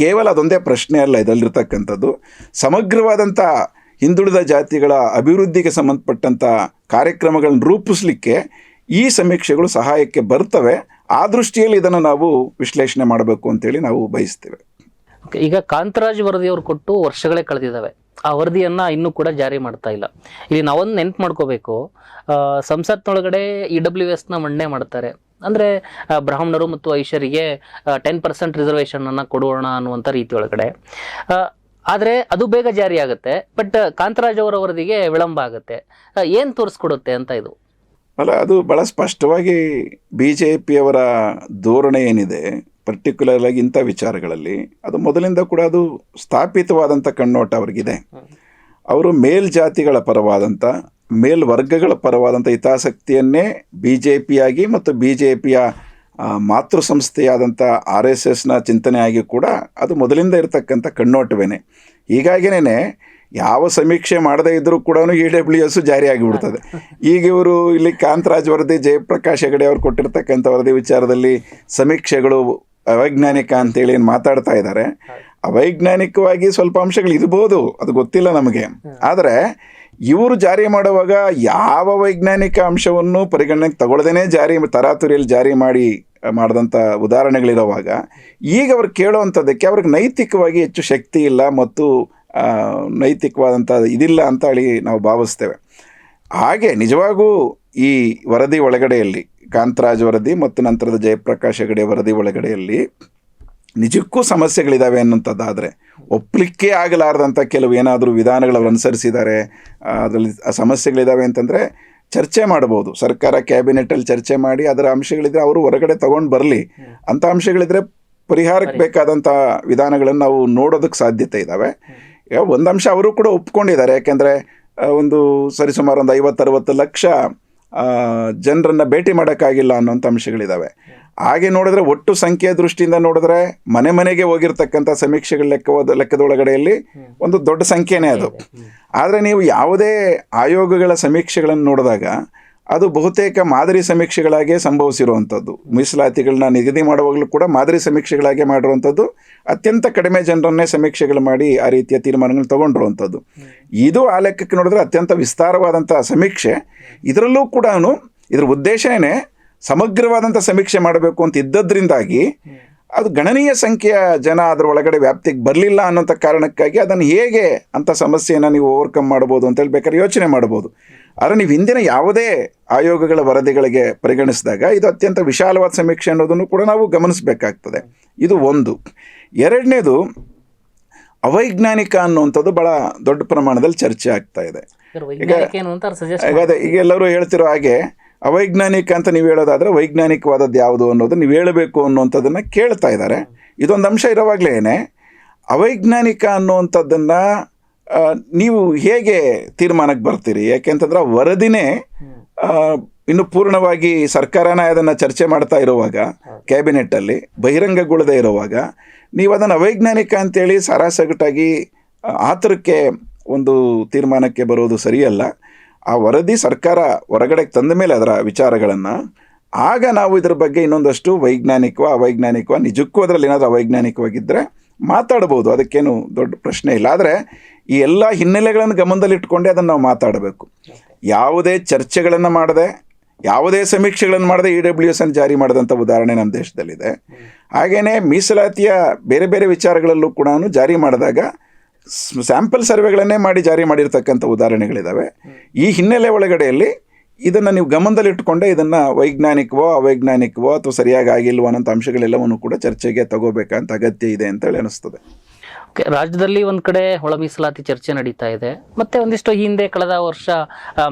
ಕೇವಲ ಅದೊಂದೇ ಪ್ರಶ್ನೆ ಅಲ್ಲ, ಇದರಲ್ಲಿರ್ತಕ್ಕಂಥದ್ದು ಸಮಗ್ರವಾದಂಥ ಹಿಂದುಳಿದ ಜಾತಿಗಳ ಅಭಿವೃದ್ಧಿಗೆ ಸಂಬಂಧಪಟ್ಟಂಥ ಕಾರ್ಯಕ್ರಮಗಳನ್ನು ರೂಪಿಸಲಿಕ್ಕೆ ಈ ಸಮೀಕ್ಷೆಗಳು ಸಹಾಯಕ್ಕೆ ಬರ್ತವೆ. ಆ ದೃಷ್ಟಿಯಲ್ಲಿ ಇದನ್ನು ನಾವು ವಿಶ್ಲೇಷಣೆ ಮಾಡಬೇಕು ಅಂತೇಳಿ ನಾವು ಬಯಸ್ತೇವೆ. ಈಗ ಕಾಂತರಾಜ್ ವರದಿಯವರು ಕೊಟ್ಟು ವರ್ಷಗಳೇ ಕಳೆದಿದ್ದಾವೆ, ಆ ವರದಿಯನ್ನು ಇನ್ನೂ ಕೂಡ ಜಾರಿ ಮಾಡ್ತಾ ಇಲ್ಲ. ಇಲ್ಲಿ ನಾವೊಂದು ನೆನ್ಪು ಮಾಡ್ಕೋಬೇಕು, ಸಂಸತ್ನೊಳಗಡೆ EWSನ ಮಂಡನೆ ಮಾಡ್ತಾರೆ. ಅಂದರೆ ಬ್ರಾಹ್ಮಣರು ಮತ್ತು ವೈಶ್ಯರಿಗೆ 10% ರಿಸರ್ವೇಷನನ್ನು ಕೊಡೋಣ ಅನ್ನುವಂಥ ರೀತಿ ಒಳಗಡೆ. ಆದರೆ ಅದು ಬೇಗ ಜಾರಿ ಆಗುತ್ತೆ, ಬಟ್ ಕಾಂತರಾಜ್ ಅವರ ವರದಿಗೆ ವಿಳಂಬ ಆಗುತ್ತೆ. ಏನು ತೋರಿಸ್ಕೊಡುತ್ತೆ ಅಂತ ಇದು? ಅಲ್ಲ, ಅದು ಭಾಳ ಸ್ಪಷ್ಟವಾಗಿ BJPಯವರ ಧೋರಣೆ ಏನಿದೆ, ಪರ್ಟಿಕ್ಯುಲರ್ ಆಗಿ ಇಂಥ ವಿಚಾರಗಳಲ್ಲಿ ಅದು ಮೊದಲಿಂದ ಕೂಡ ಅದು ಸ್ಥಾಪಿತವಾದಂಥ ಕಣ್ಣೋಟ ಅವ್ರಿಗಿದೆ. ಅವರು ಮೇಲ್ಜಾತಿಗಳ ಪರವಾದಂಥ, ಮೇಲ್ವರ್ಗಗಳ ಪರವಾದಂಥ ಹಿತಾಸಕ್ತಿಯನ್ನೇ BJPಯಾಗಿ ಮತ್ತು BJPಯ ಮಾತೃ ಸಂಸ್ಥೆಯಾದಂಥ RSSನ ಚಿಂತನೆಯಾಗಿ ಕೂಡ ಅದು ಮೊದಲಿಂದ ಇರತಕ್ಕಂಥ ಕಣ್ಣೋಟವೇನೆ. ಹೀಗಾಗಿನೇ ಯಾವ ಸಮೀಕ್ಷೆ ಮಾಡದೇ ಇದ್ದರೂ ಕೂಡ EWS ಜಾರಿಯಾಗಿಬಿಡ್ತದೆ. ಈಗ ಇವರು ಇಲ್ಲಿ ಕಾಂತರಾಜ್ ವರದಿ, ಜಯಪ್ರಕಾಶ್ ಹೆಗಡೆ ಅವರು ಕೊಟ್ಟಿರ್ತಕ್ಕಂಥ ವರದಿ ವಿಚಾರದಲ್ಲಿ ಸಮೀಕ್ಷೆಗಳು ಅವೈಜ್ಞಾನಿಕ ಅಂತೇಳಿ ಏನು ಮಾತಾಡ್ತಾ ಇದ್ದಾರೆ. ಅವೈಜ್ಞಾನಿಕವಾಗಿ ಸ್ವಲ್ಪ ಅಂಶಗಳು ಇರ್ಬೋದು, ಅದು ಗೊತ್ತಿಲ್ಲ ನಮಗೆ. ಆದರೆ ಇವರು ಜಾರಿ ಮಾಡುವಾಗ ಯಾವ ವೈಜ್ಞಾನಿಕ ಅಂಶವನ್ನು ಪರಿಗಣನೆಗೆ ತಗೊಳ್ಳದೇನೆ ತರಾತುರಿಯಲ್ಲಿ ಜಾರಿ ಮಾಡಿದಂಥ ಉದಾಹರಣೆಗಳಿರುವಾಗ ಈಗ ಅವ್ರು ಕೇಳೋವಂಥದ್ದಕ್ಕೆ ಅವ್ರಿಗೆ ನೈತಿಕವಾಗಿ ಹೆಚ್ಚು ಶಕ್ತಿ ಇಲ್ಲ ಮತ್ತು ನೈತಿಕವಾದಂಥ ಇದಿಲ್ಲ ಅಂತ ಹೇಳಿ ನಾವು ಭಾವಿಸ್ತೇವೆ. ಹಾಗೆ ನಿಜವಾಗೂ ಈ ವರದಿ ಒಳಗಡೆಯಲ್ಲಿ, ಕಾಂತರಾಜ್ ವರದಿ ಮತ್ತು ನಂತರದ ಜಯಪ್ರಕಾಶ್ ಹೆಗಡೆ ವರದಿ ಒಳಗಡೆಯಲ್ಲಿ ನಿಜಕ್ಕೂ ಸಮಸ್ಯೆಗಳಿದ್ದಾವೆ ಅನ್ನೋಂಥದ್ದಾದರೆ, ಒಪ್ಪಲಿಕ್ಕೆ ಆಗಲಾರ್ದಂಥ ಕೆಲವು ಏನಾದರೂ ವಿಧಾನಗಳು ಅವರು ಅನುಸರಿಸಿದ್ದಾರೆ, ಅದರಲ್ಲಿ ಸಮಸ್ಯೆಗಳಿದ್ದಾವೆ ಅಂತಂದರೆ ಚರ್ಚೆ ಮಾಡ್ಬೋದು. ಸರ್ಕಾರ ಕ್ಯಾಬಿನೆಟಲ್ಲಿ ಚರ್ಚೆ ಮಾಡಿ ಅದರ ಅಂಶಗಳಿದ್ರೆ ಅವರು ಹೊರಗಡೆ ತೊಗೊಂಡು ಬರಲಿ. ಅಂಥ ಅಂಶಗಳಿದ್ರೆ ಪರಿಹಾರಕ್ಕೆ ಬೇಕಾದಂಥ ವಿಧಾನಗಳನ್ನು ನಾವು ನೋಡೋದಕ್ಕೆ ಸಾಧ್ಯತೆ ಇದ್ದಾವೆ. ಒಂದು ಅಂಶ ಅವರು ಕೂಡ ಒಪ್ಕೊಂಡಿದ್ದಾರೆ, ಯಾಕೆಂದರೆ ಒಂದು ಸರಿಸುಮಾರು ಒಂದು 50-60 ಲಕ್ಷ ಜನರನ್ನು ಭೇಟಿ ಮಾಡೋಕ್ಕಾಗಿಲ್ಲ ಅನ್ನೋಂಥ ಅಂಶಗಳಿದ್ದಾವೆ. ಹಾಗೆ ನೋಡಿದ್ರೆ ಒಟ್ಟು ಸಂಖ್ಯೆಯ ದೃಷ್ಟಿಯಿಂದ ನೋಡಿದ್ರೆ ಮನೆಗೆ ಹೋಗಿರ್ತಕ್ಕಂಥ ಸಮೀಕ್ಷೆಗಳ ಲೆಕ್ಕದೊಳಗಡೆಯಲ್ಲಿ ಒಂದು ದೊಡ್ಡ ಸಂಖ್ಯೆನೇ ಅದು. ಆದರೆ ನೀವು ಯಾವುದೇ ಆಯೋಗಗಳ ಸಮೀಕ್ಷೆಗಳನ್ನು ನೋಡಿದಾಗ ಅದು ಬಹುತೇಕ ಮಾದರಿ ಸಮೀಕ್ಷೆಗಳಾಗೇ ಸಂಭವಿಸಿರುವಂಥದ್ದು. ಮೀಸಲಾತಿಗಳನ್ನ ನಿಗದಿ ಮಾಡುವಾಗಲೂ ಕೂಡ ಮಾದರಿ ಸಮೀಕ್ಷೆಗಳಾಗೆ ಮಾಡಿರುವಂಥದ್ದು, ಅತ್ಯಂತ ಕಡಿಮೆ ಜನರನ್ನೇ ಸಮೀಕ್ಷೆಗಳು ಮಾಡಿ ಆ ರೀತಿಯ ತೀರ್ಮಾನಗಳು ತೊಗೊಂಡಿರುವಂಥದ್ದು. ಇದು ಆ ಲೆಕ್ಕಕ್ಕೆ ನೋಡಿದ್ರೆ ಅತ್ಯಂತ ವಿಸ್ತಾರವಾದಂಥ ಸಮೀಕ್ಷೆ. ಇದರಲ್ಲೂ ಕೂಡ ಇದರ ಉದ್ದೇಶನೇ ಸಮಗ್ರವಾದಂಥ ಸಮೀಕ್ಷೆ ಮಾಡಬೇಕು ಅಂತ ಇದ್ದದ್ರಿಂದಾಗಿ ಅದು ಗಣನೀಯ ಸಂಖ್ಯೆಯ ಜನ ಅದರ ಒಳಗಡೆ ವ್ಯಾಪ್ತಿಗೆ ಬರಲಿಲ್ಲ ಅನ್ನೋಂಥ ಕಾರಣಕ್ಕಾಗಿ ಅದನ್ನು ಹೇಗೆ ಅಂಥ ಸಮಸ್ಯೆಯನ್ನು ನೀವು ಓವರ್ಕಮ್ ಮಾಡ್ಬೋದು ಅಂತೇಳಿ ಬೇಕಾದ್ರೆ ಯೋಚನೆ ಮಾಡ್ಬೋದು. ಆದರೆ ನೀವು ಹಿಂದಿನ ಯಾವುದೇ ಆಯೋಗಗಳ ವರದಿಗಳಿಗೆ ಪರಿಗಣಿಸಿದಾಗ ಇದು ಅತ್ಯಂತ ವಿಶಾಲವಾದ ಸಮೀಕ್ಷೆ ಅನ್ನೋದನ್ನು ಕೂಡ ನಾವು ಗಮನಿಸಬೇಕಾಗ್ತದೆ. ಇದು ಒಂದು. ಎರಡನೇದು, ಅವೈಜ್ಞಾನಿಕ ಅನ್ನುವಂಥದ್ದು ಭಾಳ ದೊಡ್ಡ ಪ್ರಮಾಣದಲ್ಲಿ ಚರ್ಚೆ ಆಗ್ತಾ ಇದೆ. ಈಗ ಎಲ್ಲರೂ ಹೇಳ್ತಿರೋ ಹಾಗೆ ಅವೈಜ್ಞಾನಿಕ ಅಂತ ನೀವು ಹೇಳೋದಾದರೆ ವೈಜ್ಞಾನಿಕವಾದದ್ದು ಯಾವುದು ಅನ್ನೋದು ನೀವು ಹೇಳಬೇಕು ಅನ್ನುವಂಥದ್ದನ್ನು ಕೇಳ್ತಾ ಇದ್ದಾರೆ. ಇದೊಂದು ಅಂಶ ಇರೋವಾಗಲೇ ಅವೈಜ್ಞಾನಿಕ ಅನ್ನುವಂಥದ್ದನ್ನು ನೀವು ಹೇಗೆ ತೀರ್ಮಾನಕ್ಕೆ ಬರ್ತೀರಿ? ಯಾಕೆಂತಂದ್ರೆ ವರದಿನೇ ಇನ್ನು ಪೂರ್ಣವಾಗಿ ಸರ್ಕಾರನೇ ಅದನ್ನು ಚರ್ಚೆ ಮಾಡ್ತಾ ಇರುವಾಗ, ಕ್ಯಾಬಿನೆಟ್ಟಲ್ಲಿ ಬಹಿರಂಗಗೊಳ್ಳದೆ ಇರುವಾಗ ನೀವು ಅದನ್ನು ಅವೈಜ್ಞಾನಿಕ ಅಂತೇಳಿ ಸಾರಾಸಗಟಾಗಿ ಆತರಕ್ಕೆ ಒಂದು ತೀರ್ಮಾನಕ್ಕೆ ಬರೋದು ಸರಿಯಲ್ಲ. ಆ ವರದಿ ಸರ್ಕಾರ ಹೊರಗಡೆಗೆ ತಂದ ಮೇಲೆ ಅದರ ವಿಚಾರಗಳನ್ನು ಆಗ ನಾವು ಇದರ ಬಗ್ಗೆ ಇನ್ನೊಂದಷ್ಟು ವೈಜ್ಞಾನಿಕವ ಅವೈಜ್ಞಾನಿಕವ, ನಿಜಕ್ಕೂ ಅದರಲ್ಲಿ ಏನಾದರೂ ಅವೈಜ್ಞಾನಿಕವಾಗಿದ್ದರೆ ಮಾತಾಡ್ಬೋದು, ಅದಕ್ಕೇನು ದೊಡ್ಡ ಪ್ರಶ್ನೆ ಇಲ್ಲ. ಆದರೆ ಈ ಎಲ್ಲ ಹಿನ್ನೆಲೆಗಳನ್ನು ಗಮನದಲ್ಲಿಟ್ಕೊಂಡೇ ಅದನ್ನು ನಾವು ಮಾತಾಡಬೇಕು. ಯಾವುದೇ ಚರ್ಚೆಗಳನ್ನು ಮಾಡದೆ, ಯಾವುದೇ ಸಮೀಕ್ಷೆಗಳನ್ನು ಮಾಡದೆ EWS ಅನ್ನು ಜಾರಿ ಮಾಡಿದಂಥ ಉದಾಹರಣೆ ನಮ್ಮ ದೇಶದಲ್ಲಿದೆ. ಹಾಗೆಯೇ ಮೀಸಲಾತಿಯ ಬೇರೆ ಬೇರೆ ವಿಚಾರಗಳಲ್ಲೂ ಕೂಡ ಜಾರಿ ಮಾಡಿದಾಗ ಸ್ಯಾಂಪಲ್ ಸರ್ವೆಗಳನ್ನೇ ಮಾಡಿ ಜಾರಿ ಮಾಡಿರ್ತಕ್ಕಂಥ ಉದಾಹರಣೆಗಳಿದ್ದಾವೆ. ಈ ಹಿನ್ನೆಲೆ ಒಳಗಡೆಯಲ್ಲಿ ಇದನ್ನು ನೀವು ಗಮನದಲ್ಲಿಟ್ಟುಕೊಂಡೇ ಇದನ್ನು ವೈಜ್ಞಾನಿಕವೋ ಅವೈಜ್ಞಾನಿಕವೋ ಅಥವಾ ಸರಿಯಾಗಿ ಆಗಿಲ್ವೋ ಅನ್ನೋಂಥ ಅಂಶಗಳೆಲ್ಲವನ್ನು ಕೂಡ ಚರ್ಚೆಗೆ ತಗೋಬೇಕಂತ ಅಗತ್ಯ ಇದೆ ಅಂತೇಳಿ ಅನಿಸ್ತದೆ. ರಾಜ್ಯದಲ್ಲಿ ಒಂದ್ ಕಡೆ ಒಳ ಮೀಸಲಾತಿ ಚರ್ಚೆ ನಡೀತಾ ಇದೆ, ಮತ್ತೆ ಒಂದಿಷ್ಟು ಹಿಂದೆ ಕಳೆದ ವರ್ಷ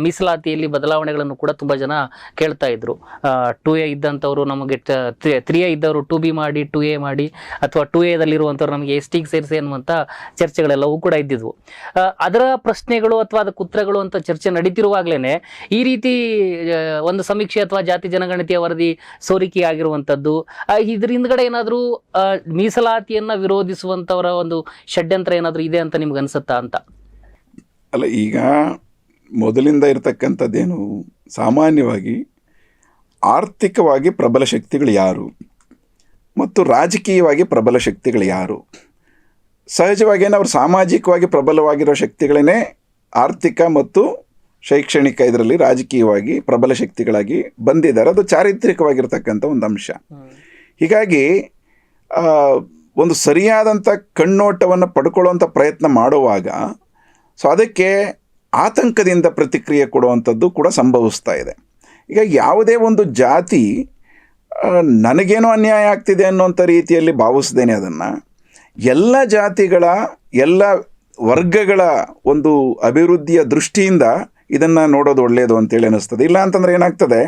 ಮೀಸಲಾತಿಯಲ್ಲಿ ಬದಲಾವಣೆಗಳನ್ನು ಕೂಡ ತುಂಬಾ ಜನ ಕೇಳ್ತಾ ಇದ್ರು. 2A ಇದ್ದಂಥವ್ರು ನಮಗೆ 3A ಇದ್ದವರು 2B ಮಾಡಿ 2A ಮಾಡಿ, ಅಥವಾ 2A ದಲ್ಲಿರುವಂಥವ್ರು ನಮಗೆ STಗೆ ಸೇರಿಸಿ ಅನ್ನುವಂಥ ಚರ್ಚೆಗಳೆಲ್ಲವೂ ಕೂಡ ಇದ್ದಿದ್ವು. ಅದರ ಪ್ರಶ್ನೆಗಳು ಅಥವಾ ಅದಕ್ಕೆ ಉತ್ತರಗಳು ಅಂತ ಚರ್ಚೆ ನಡೀತಿರುವಾಗಲೇ ಈ ರೀತಿ ಒಂದು ಸಮೀಕ್ಷೆ ಅಥವಾ ಜಾತಿ ಜನಗಣತಿಯ ವರದಿ ಸೋರಿಕೆ ಆಗಿರುವಂಥದ್ದು, ಇದ್ರ ಹಿಂದ್ಗಡೆ ಏನಾದರೂ ಮೀಸಲಾತಿಯನ್ನ ವಿರೋಧಿಸುವಂಥವರ ಒಂದು ಷಡ್ಯಂತ್ರ ಏನಾದರೂ ಇದೆ ಅಂತ ನಿಮ್ಗೆ ಅನ್ಸುತ್ತಾ ಅಂತ? ಅಲ್ಲ, ಈಗ ಮೊದಲಿಂದ ಇರತಕ್ಕಂಥದ್ದೇನು, ಸಾಮಾನ್ಯವಾಗಿ ಆರ್ಥಿಕವಾಗಿ ಪ್ರಬಲ ಶಕ್ತಿಗಳು ಯಾರು ಮತ್ತು ರಾಜಕೀಯವಾಗಿ ಪ್ರಬಲ ಶಕ್ತಿಗಳು ಯಾರು? ಸಹಜವಾಗಿಯೇ ಅವರು ಸಾಮಾಜಿಕವಾಗಿ ಪ್ರಬಲವಾಗಿರೋ ಶಕ್ತಿಗಳನ್ನೇ ಆರ್ಥಿಕ ಮತ್ತು ಶೈಕ್ಷಣಿಕ ಇದರಲ್ಲಿ ರಾಜಕೀಯವಾಗಿ ಪ್ರಬಲ ಶಕ್ತಿಗಳಾಗಿ ಬಂದಿದ್ದಾರೆ. ಅದು ಚಾರಿತ್ರಿಕವಾಗಿರ್ತಕ್ಕಂಥ ಒಂದು ಅಂಶ. ಹೀಗಾಗಿ ಒಂದು ಸರಿಯಾದಂಥ ಕಣ್ಣೋಟವನ್ನು ಪಡ್ಕೊಳ್ಳುವಂಥ ಪ್ರಯತ್ನ ಮಾಡುವಾಗ ಅದಕ್ಕೆ ಆತಂಕದಿಂದ ಪ್ರತಿಕ್ರಿಯೆ ಕೊಡುವಂಥದ್ದು ಕೂಡ ಸಂಭವಿಸ್ತಾ ಇದೆ. ಈಗ ಯಾವುದೇ ಒಂದು ಜಾತಿ ನನಗೇನೋ ಅನ್ಯಾಯ ಆಗ್ತಿದೆ ಅನ್ನೋಂಥ ರೀತಿಯಲ್ಲಿ ಭಾವಿಸ್ದೇನೆ ಅದನ್ನು ಎಲ್ಲ ಜಾತಿಗಳ ಎಲ್ಲ ವರ್ಗಗಳ ಒಂದು ಅಭಿವೃದ್ಧಿಯ ದೃಷ್ಟಿಯಿಂದ ಇದನ್ನು ನೋಡೋದು ಒಳ್ಳೆಯದು ಅಂತೇಳಿ ಅನ್ನಿಸ್ತದೆ. ಇಲ್ಲ ಅಂತಂದರೆ ಏನಾಗ್ತದೆ,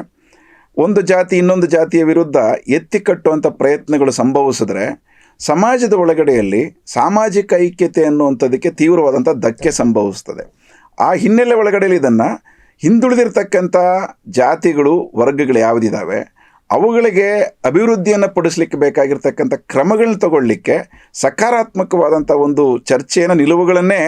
ಒಂದು ಜಾತಿ ಇನ್ನೊಂದು ಜಾತಿಯ ವಿರುದ್ಧ ಎತ್ತಿ ಕಟ್ಟುವಂಥ ಪ್ರಯತ್ನಗಳು ಸಂಭವಿಸಿದ್ರೆ ಸಮಾಜದ ಒಳಗಡೆಯಲ್ಲಿ ಸಾಮಾಜಿಕ ಐಕ್ಯತೆ ಅನ್ನುವಂಥದ್ದಕ್ಕೆ ತೀವ್ರವಾದಂಥ ಧಕ್ಕೆ ಸಂಭವಿಸ್ತದೆ. ಆ ಹಿನ್ನೆಲೆ ಒಳಗಡೆಯಲ್ಲಿ ಇದನ್ನು ಹಿಂದುಳಿದಿರ್ತಕ್ಕಂಥ ಜಾತಿಗಳು ವರ್ಗಗಳು ಯಾವುದಿದ್ದಾವೆ ಅವುಗಳಿಗೆ ಅಭಿವೃದ್ಧಿಯನ್ನು ಪಡಿಸಲಿಕ್ಕೆ ಬೇಕಾಗಿರ್ತಕ್ಕಂಥ ಕ್ರಮಗಳನ್ನ ತಗೊಳ್ಳಿಕ್ಕೆ ಸಕಾರಾತ್ಮಕವಾದಂಥ ಒಂದು ಚರ್ಚೆಯ ನಿಲುವುಗಳನ್ನೇ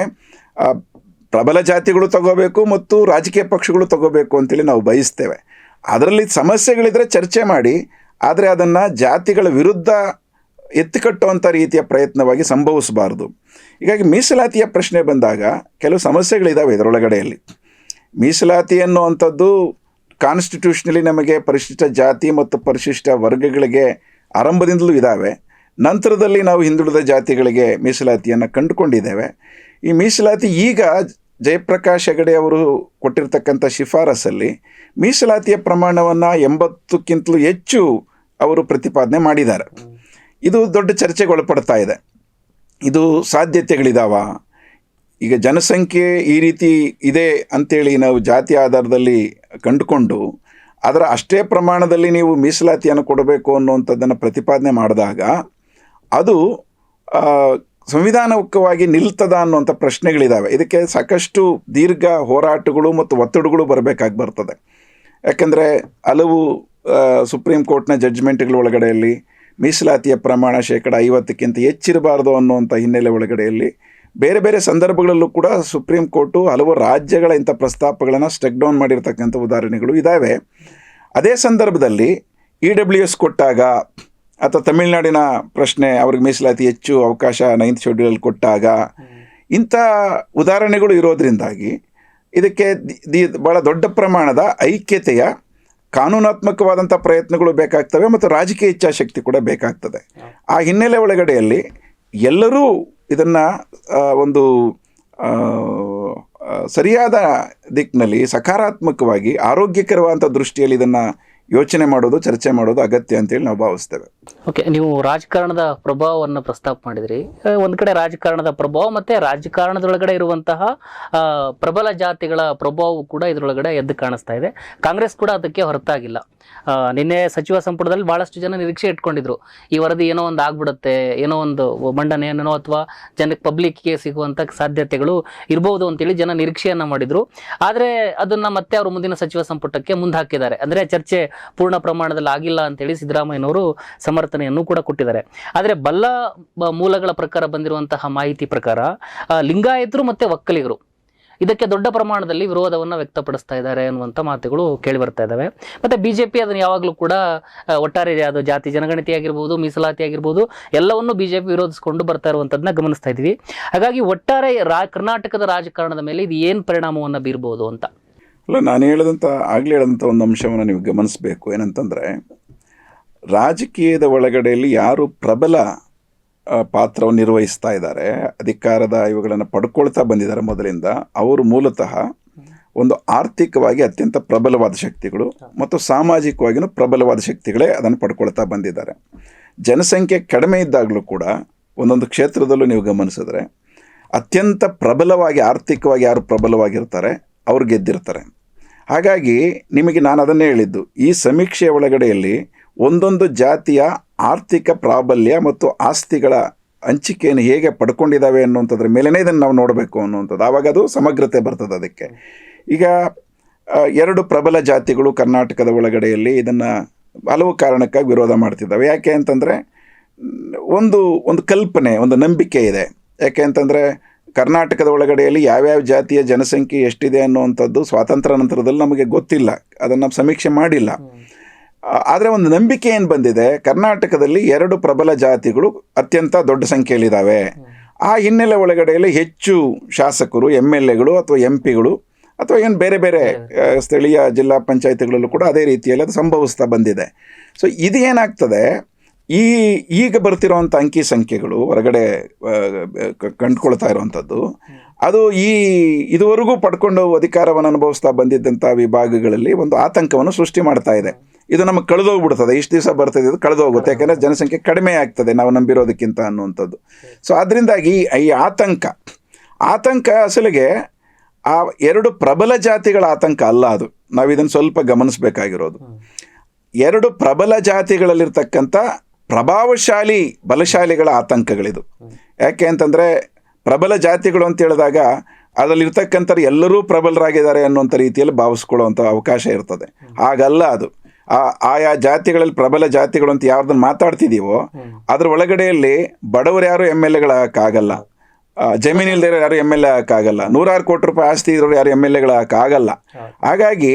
ಪ್ರಬಲ ಜಾತಿಗಳು ತಗೋಬೇಕು ಮತ್ತು ರಾಜಕೀಯ ಪಕ್ಷಗಳು ತಗೋಬೇಕು ಅಂತೇಳಿ ನಾವು ಬಯಸ್ತೇವೆ. ಅದರಲ್ಲಿ ಸಮಸ್ಯೆಗಳಿದ್ರೆ ಚರ್ಚೆ ಮಾಡಿ, ಆದರೆ ಅದನ್ನು ಜಾತಿಗಳ ವಿರುದ್ಧ ಎತ್ತಿಕಟ್ಟುವಂಥ ರೀತಿಯ ಪ್ರಯತ್ನವಾಗಿ ಸಂಭವಿಸಬಾರ್ದು. ಹೀಗಾಗಿ ಮೀಸಲಾತಿಯ ಪ್ರಶ್ನೆ ಬಂದಾಗ ಕೆಲವು ಸಮಸ್ಯೆಗಳಿದ್ದಾವೆ ಇದರೊಳಗಡೆಯಲ್ಲಿ. ಮೀಸಲಾತಿ ಅನ್ನುವಂಥದ್ದು ಕಾನ್ಸ್ಟಿಟ್ಯೂಷನಲಿ ನಮಗೆ ಪರಿಶಿಷ್ಟ ಜಾತಿ ಮತ್ತು ಪರಿಶಿಷ್ಟ ವರ್ಗಗಳಿಗೆ ಆರಂಭದಿಂದಲೂ ಇದ್ದಾವೆ. ನಂತರದಲ್ಲಿ ನಾವು ಹಿಂದುಳಿದ ಜಾತಿಗಳಿಗೆ ಮೀಸಲಾತಿಯನ್ನು ಕಂಡುಕೊಂಡಿದ್ದೇವೆ. ಈ ಮೀಸಲಾತಿ ಈಗ ಜಯಪ್ರಕಾಶ್ ಹೆಗಡೆ ಅವರು ಕೊಟ್ಟಿರ್ತಕ್ಕಂಥ ಶಿಫಾರಸಲ್ಲಿ ಮೀಸಲಾತಿಯ ಪ್ರಮಾಣವನ್ನು 80ಕ್ಕಿಂತಲೂ ಹೆಚ್ಚು ಅವರು ಪ್ರತಿಪಾದನೆ ಮಾಡಿದ್ದಾರೆ. ಇದು ದೊಡ್ಡ ಚರ್ಚೆಗೆ ಒಳಪಡ್ತಾ ಇದೆ. ಇದು ಸಾಧ್ಯತೆಗಳಿದಾವ? ಈಗ ಜನಸಂಖ್ಯೆ ಈ ರೀತಿ ಇದೆ ಅಂಥೇಳಿ ನಾವು ಜಾತಿ ಆಧಾರದಲ್ಲಿ ಕಂಡುಕೊಂಡು ಅದರ ಅಷ್ಟೇ ಪ್ರಮಾಣದಲ್ಲಿ ನೀವು ಮೀಸಲಾತಿಯನ್ನು ಕೊಡಬೇಕು ಅನ್ನುವಂಥದ್ದನ್ನು ಪ್ರತಿಪಾದನೆ ಮಾಡಿದಾಗ ಅದು ಸಂವಿಧಾನವಾಗಿ ನಿಲ್ತದ ಅನ್ನುವಂಥ ಪ್ರಶ್ನೆಗಳಿದ್ದಾವೆ. ಇದಕ್ಕೆ ಸಾಕಷ್ಟು ದೀರ್ಘ ಹೋರಾಟಗಳು ಮತ್ತು ಒತ್ತಡಗಳು ಬರಬೇಕಾಗಿ ಬರ್ತದೆ. ಯಾಕೆಂದರೆ ಹಲವು ಸುಪ್ರೀಂ ಕೋರ್ಟ್ನ ಜಡ್ಜ್ಮೆಂಟ್ಗಳ ಒಳಗಡೆಯಲ್ಲಿ ಮೀಸಲಾತಿಯ ಪ್ರಮಾಣ 50% ಹೆಚ್ಚಿರಬಾರ್ದು ಅನ್ನುವಂಥ ಹಿನ್ನೆಲೆ ಒಳಗಡೆಯಲ್ಲಿ ಬೇರೆ ಬೇರೆ ಸಂದರ್ಭಗಳಲ್ಲೂ ಕೂಡ ಸುಪ್ರೀಂ ಕೋರ್ಟು ಹಲವು ರಾಜ್ಯಗಳ ಇಂಥ ಪ್ರಸ್ತಾಪಗಳನ್ನು ಸ್ಟೆಕ್ ಡೌನ್ ಮಾಡಿರ್ತಕ್ಕಂಥ ಉದಾಹರಣೆಗಳು ಇದ್ದಾವೆ. ಅದೇ ಸಂದರ್ಭದಲ್ಲಿ EWS ಕೊಟ್ಟಾಗ ಅಥವಾ ತಮಿಳುನಾಡಿನ ಪ್ರಶ್ನೆ ಅವ್ರಿಗೆ ಮೀಸಲಾತಿ ಹೆಚ್ಚು ಅವಕಾಶ 9th ಶೆಡ್ಯೂಲಲ್ಲಿ ಕೊಟ್ಟಾಗ ಇಂಥ ಉದಾಹರಣೆಗಳು ಇರೋದ್ರಿಂದಾಗಿ ಇದಕ್ಕೆ ಭಾಳ ದೊಡ್ಡ ಪ್ರಮಾಣದ ಐಕ್ಯತೆಯ ಕಾನೂನಾತ್ಮಕವಾದಂಥ ಪ್ರಯತ್ನಗಳು ಬೇಕಾಗ್ತವೆ ಮತ್ತು ರಾಜಕೀಯ ಇಚ್ಛಾಶಕ್ತಿ ಕೂಡ ಬೇಕಾಗ್ತದೆ. ಆ ಹಿನ್ನೆಲೆ ಒಳಗಡೆಯಲ್ಲಿ ಎಲ್ಲರೂ ಇದನ್ನು ಒಂದು ಸರಿಯಾದ ದಿಕ್ಕಿನಲ್ಲಿ ಸಕಾರಾತ್ಮಕವಾಗಿ ಆರೋಗ್ಯಕರವಾದಂಥ ದೃಷ್ಟಿಯಲ್ಲಿ ಇದನ್ನು ಯೋಚನೆ ಮಾಡೋದು, ಚರ್ಚೆ ಮಾಡೋದು ಅಗತ್ಯ ಅಂತೇಳಿ ನಾವು ಭಾವಿಸ್ತೇವೆ. ಓಕೆ, ನೀವು ರಾಜಕಾರಣದ ಪ್ರಭಾವವನ್ನು ಪ್ರಸ್ತಾಪ ಮಾಡಿದ್ರಿ. ಒಂದು ಕಡೆ ರಾಜಕಾರಣದ ಪ್ರಭಾವ ಮತ್ತೆ ರಾಜಕಾರಣದೊಳಗಡೆ ಇರುವಂತಹ ಪ್ರಬಲ ಜಾತಿಗಳ ಪ್ರಭಾವ ಕೂಡ ಇದರೊಳಗಡೆ ಎದ್ದು ಕಾಣಿಸ್ತಾ ಇದೆ. ಕಾಂಗ್ರೆಸ್ ಕೂಡ ಅದಕ್ಕೆ ಹೊರತಾಗಿಲ್ಲ. ನಿನ್ನೆ ಸಚಿವ ಸಂಪುಟದಲ್ಲಿ ಬಹಳಷ್ಟು ಜನ ನಿರೀಕ್ಷೆ ಇಟ್ಕೊಂಡಿದ್ರು, ಈ ವರದಿ ಏನೋ ಒಂದು ಆಗ್ಬಿಡುತ್ತೆ, ಏನೋ ಒಂದು ಮಂಡನೆಯೋ ಅಥವಾ ಜನಕ್ಕೆ ಪಬ್ಲಿಕ್ಗೆ ಸಿಗುವಂಥ ಸಾಧ್ಯತೆಗಳು ಇರ್ಬೋದು ಅಂತೇಳಿ ಜನ ನಿರೀಕ್ಷೆಯನ್ನ ಮಾಡಿದ್ರು. ಆದರೆ ಅದನ್ನ ಮತ್ತೆ ಅವರು ಮುಂದಿನ ಸಚಿವ ಸಂಪುಟಕ್ಕೆ ಮುಂದೆ ಹಾಕಿದ್ದಾರೆ. ಅಂದರೆ ಚರ್ಚೆ ಪೂರ್ಣ ಪ್ರಮಾಣದಲ್ಲಿ ಆಗಿಲ್ಲ ಅಂತೇಳಿ ಸಿದ್ದರಾಮಯ್ಯನವರು ಸಮರ್ಥನೆಯನ್ನು ಕೂಡ ಕೊಟ್ಟಿದ್ದಾರೆ. ಆದರೆ ಬಲ್ಲ ಮೂಲಗಳ ಪ್ರಕಾರ ಬಂದಿರುವಂತಹ ಮಾಹಿತಿ ಪ್ರಕಾರ ಲಿಂಗಾಯತರು ಮತ್ತೆ ಒಕ್ಕಲಿಗರು ಇದಕ್ಕೆ ದೊಡ್ಡ ಪ್ರಮಾಣದಲ್ಲಿ ವಿರೋಧವನ್ನು ವ್ಯಕ್ತಪಡಿಸ್ತಾ ಇದ್ದಾರೆ ಅನ್ನುವಂಥ ಮಾತುಗಳು ಕೇಳಿ ಬರ್ತಾ ಇದ್ದಾವೆ. ಮತ್ತೆ ಬಿಜೆಪಿ ಅದನ್ನು ಯಾವಾಗಲೂ ಕೂಡ ಒಟ್ಟಾರೆ ಅದು ಜಾತಿ ಜನಗಣತಿ ಆಗಿರ್ಬೋದು, ಮೀಸಲಾತಿ ಆಗಿರ್ಬೋದು, ಎಲ್ಲವನ್ನೂ ಬಿಜೆಪಿ ವಿರೋಧಿಸಿಕೊಂಡು ಬರ್ತಾ ಇರುವಂಥದ್ದನ್ನ ಗಮನಿಸ್ತಾ ಇದ್ದೀವಿ. ಹಾಗಾಗಿ ಒಟ್ಟಾರೆ ಕರ್ನಾಟಕದ ರಾಜಕಾರಣದ ಮೇಲೆ ಇದು ಏನು ಪರಿಣಾಮವನ್ನು ಬೀರ್ಬೋದು ಅಂತ? ಅಲ್ಲ, ನಾನು ಆಗಲೇ ಹೇಳಿದಂಥ ಒಂದು ಅಂಶವನ್ನು ನೀವು ಗಮನಿಸಬೇಕು. ಏನಂತಂದರೆ, ರಾಜಕೀಯದ ಒಳಗಡೆಯಲ್ಲಿ ಯಾರು ಪ್ರಬಲ ಪಾತ್ರವನ್ನು ನಿರ್ವಹಿಸ್ತಾ ಇದ್ದಾರೆ, ಅಧಿಕಾರದ ಇವುಗಳನ್ನು ಪಡ್ಕೊಳ್ತಾ ಬಂದಿದ್ದಾರೆ ಮೊದಲಿಂದ, ಅವರು ಮೂಲತಃ ಒಂದು ಆರ್ಥಿಕವಾಗಿ ಅತ್ಯಂತ ಪ್ರಬಲವಾದ ಶಕ್ತಿಗಳು ಮತ್ತು ಸಾಮಾಜಿಕವಾಗಿಯೂ ಪ್ರಬಲವಾದ ಶಕ್ತಿಗಳೇ ಅದನ್ನು ಪಡ್ಕೊಳ್ತಾ ಬಂದಿದ್ದಾರೆ. ಜನಸಂಖ್ಯೆ ಕಡಿಮೆ ಇದ್ದಾಗಲೂ ಕೂಡ ಒಂದೊಂದು ಕ್ಷೇತ್ರದಲ್ಲೂ ನೀವು ಗಮನಿಸಿದ್ರೆ ಅತ್ಯಂತ ಪ್ರಬಲವಾಗಿ ಆರ್ಥಿಕವಾಗಿ ಯಾರು ಪ್ರಬಲವಾಗಿರ್ತಾರೆ ಅವ್ರು ಗೆದ್ದಿರ್ತಾರೆ. ಹಾಗಾಗಿ ನಿಮಗೆ ನಾನು ಅದನ್ನೇ ಹೇಳಿದ್ದು, ಈ ಸಮೀಕ್ಷೆಯ ಒಳಗಡೆಯಲ್ಲಿ ಒಂದೊಂದು ಜಾತಿಯ ಆರ್ಥಿಕ ಪ್ರಾಬಲ್ಯ ಮತ್ತು ಆಸ್ತಿಗಳ ಹಂಚಿಕೆಯನ್ನು ಹೇಗೆ ಪಡ್ಕೊಂಡಿದ್ದಾವೆ ಅನ್ನುವಂಥದ್ರ ಮೇಲೇ ಇದನ್ನು ನಾವು ನೋಡಬೇಕು ಅನ್ನುವಂಥದ್ದು. ಆವಾಗ ಅದು ಸಮಗ್ರತೆ ಬರ್ತದೆ. ಅದಕ್ಕೆ ಈಗ ಎರಡು ಪ್ರಬಲ ಜಾತಿಗಳು ಕರ್ನಾಟಕದ ಒಳಗಡೆಯಲ್ಲಿ ಇದನ್ನು ಹಲವು ಕಾರಣಕ್ಕಾಗಿ ವಿರೋಧ ಮಾಡ್ತಿದ್ದಾವೆ. ಯಾಕೆ ಅಂತಂದರೆ, ಒಂದು ಕಲ್ಪನೆ, ಒಂದು ನಂಬಿಕೆ ಇದೆ. ಯಾಕೆ ಅಂತಂದರೆ, ಕರ್ನಾಟಕದ ಒಳಗಡೆಯಲ್ಲಿ ಯಾವ್ಯಾವ ಜಾತಿಯ ಜನಸಂಖ್ಯೆ ಎಷ್ಟಿದೆ ಅನ್ನುವಂಥದ್ದು ಸ್ವಾತಂತ್ರ್ಯ ನಂತರದಲ್ಲಿ ನಮಗೆ ಗೊತ್ತಿಲ್ಲ, ಅದನ್ನು ನಾವು ಸಮೀಕ್ಷೆ ಮಾಡಿಲ್ಲ. ಆದರೆ ಒಂದು ನಂಬಿಕೆ ಏನು ಬಂದಿದೆ, ಕರ್ನಾಟಕದಲ್ಲಿ ಎರಡು ಪ್ರಬಲ ಜಾತಿಗಳು ಅತ್ಯಂತ ದೊಡ್ಡ ಸಂಖ್ಯೆಯಲ್ಲಿದ್ದಾವೆ. ಆ ಹಿನ್ನೆಲೆ ಒಳಗಡೆಯಲ್ಲಿ ಹೆಚ್ಚು ಶಾಸಕರು, MLAಗಳು ಅಥವಾ MP ಗಳು ಅಥವಾ ಏನು ಬೇರೆ ಬೇರೆ ಸ್ಥಳೀಯ ಜಿಲ್ಲಾ ಪಂಚಾಯತಿಗಳಲ್ಲೂ ಕೂಡ ಅದೇ ರೀತಿಯಲ್ಲಿ ಅದು ಸಂಭವಿಸ್ತಾ ಬಂದಿದೆ. ಸೊ ಇದು ಏನಾಗ್ತದೆ, ಈಗ ಬರ್ತಿರೋವಂಥ ಅಂಕಿ ಸಂಖ್ಯೆಗಳು ಹೊರಗಡೆ ಕಂಡುಕೊಳ್ತಾ ಇರುವಂಥದ್ದು, ಅದು ಇದುವರೆಗೂ ಪಡ್ಕೊಂಡು ಅಧಿಕಾರವನ್ನು ಅನುಭವಿಸ್ತಾ ಬಂದಿದ್ದಂಥ ವಿಭಾಗಗಳಲ್ಲಿ ಒಂದು ಆತಂಕವನ್ನು ಸೃಷ್ಟಿ ಮಾಡ್ತಾ ಇದೆ. ಇದು ನಮಗೆ ಕಳೆದೋಗ್ಬಿಡ್ತದೆ, ಇಷ್ಟು ದಿವಸ ಬರ್ತಿದೆ, ಇದು ಕಳೆದೋಗುತ್ತೆ, ಯಾಕೆಂದರೆ ಜನಸಂಖ್ಯೆ ಕಡಿಮೆ ಆಗ್ತದೆ ನಾವು ನಂಬಿರೋದಕ್ಕಿಂತ ಅನ್ನುವಂಥದ್ದು. ಸೊ ಅದರಿಂದಾಗಿ ಈ ಆತಂಕ ಅಸಲಿಗೆ ಆ ಎರಡು ಪ್ರಬಲ ಜಾತಿಗಳ ಆತಂಕ ಅಲ್ಲ. ಅದು ನಾವು ಇದನ್ನು ಸ್ವಲ್ಪ ಗಮನಿಸಬೇಕಾಗಿರೋದು. ಎರಡು ಪ್ರಬಲ ಜಾತಿಗಳಲ್ಲಿರ್ತಕ್ಕಂಥ ಪ್ರಭಾವಶಾಲಿ ಬಲಶಾಲಿಗಳ ಆತಂಕಗಳಿದು. ಯಾಕೆ ಅಂತಂದರೆ, ಪ್ರಬಲ ಜಾತಿಗಳು ಅಂತ ಹೇಳಿದಾಗ ಅದರಲ್ಲಿರ್ತಕ್ಕಂಥ ಎಲ್ಲರೂ ಪ್ರಬಲರಾಗಿದ್ದಾರೆ ಅನ್ನುವಂಥ ರೀತಿಯಲ್ಲಿ ಭಾವಿಸ್ಕೊಳ್ಳುವಂಥ ಅವಕಾಶ ಇರ್ತದೆ. ಹಾಗಲ್ಲ ಅದು. ಆಯಾ ಜಾತಿಗಳಲ್ಲಿ ಪ್ರಬಲ ಜಾತಿಗಳು ಅಂತ ಯಾವ್ದನ್ನು ಮಾತಾಡ್ತಿದ್ದೀವೋ ಅದ್ರ ಒಳಗಡೆಯಲ್ಲಿ ಬಡವರು ಯಾರು MLAಗಳಾಗಲ್ಲ, ಜಮೀನಿಲ್ದಿರೋ ಯಾರು MLA ಆಗಲ್ಲ, 100 ಕೋಟಿ ರೂಪಾಯಿ ಆಸ್ತಿ ಇರೋರು ಯಾರು MLAಗಳಾಗಲ್ಲ. ಹಾಗಾಗಿ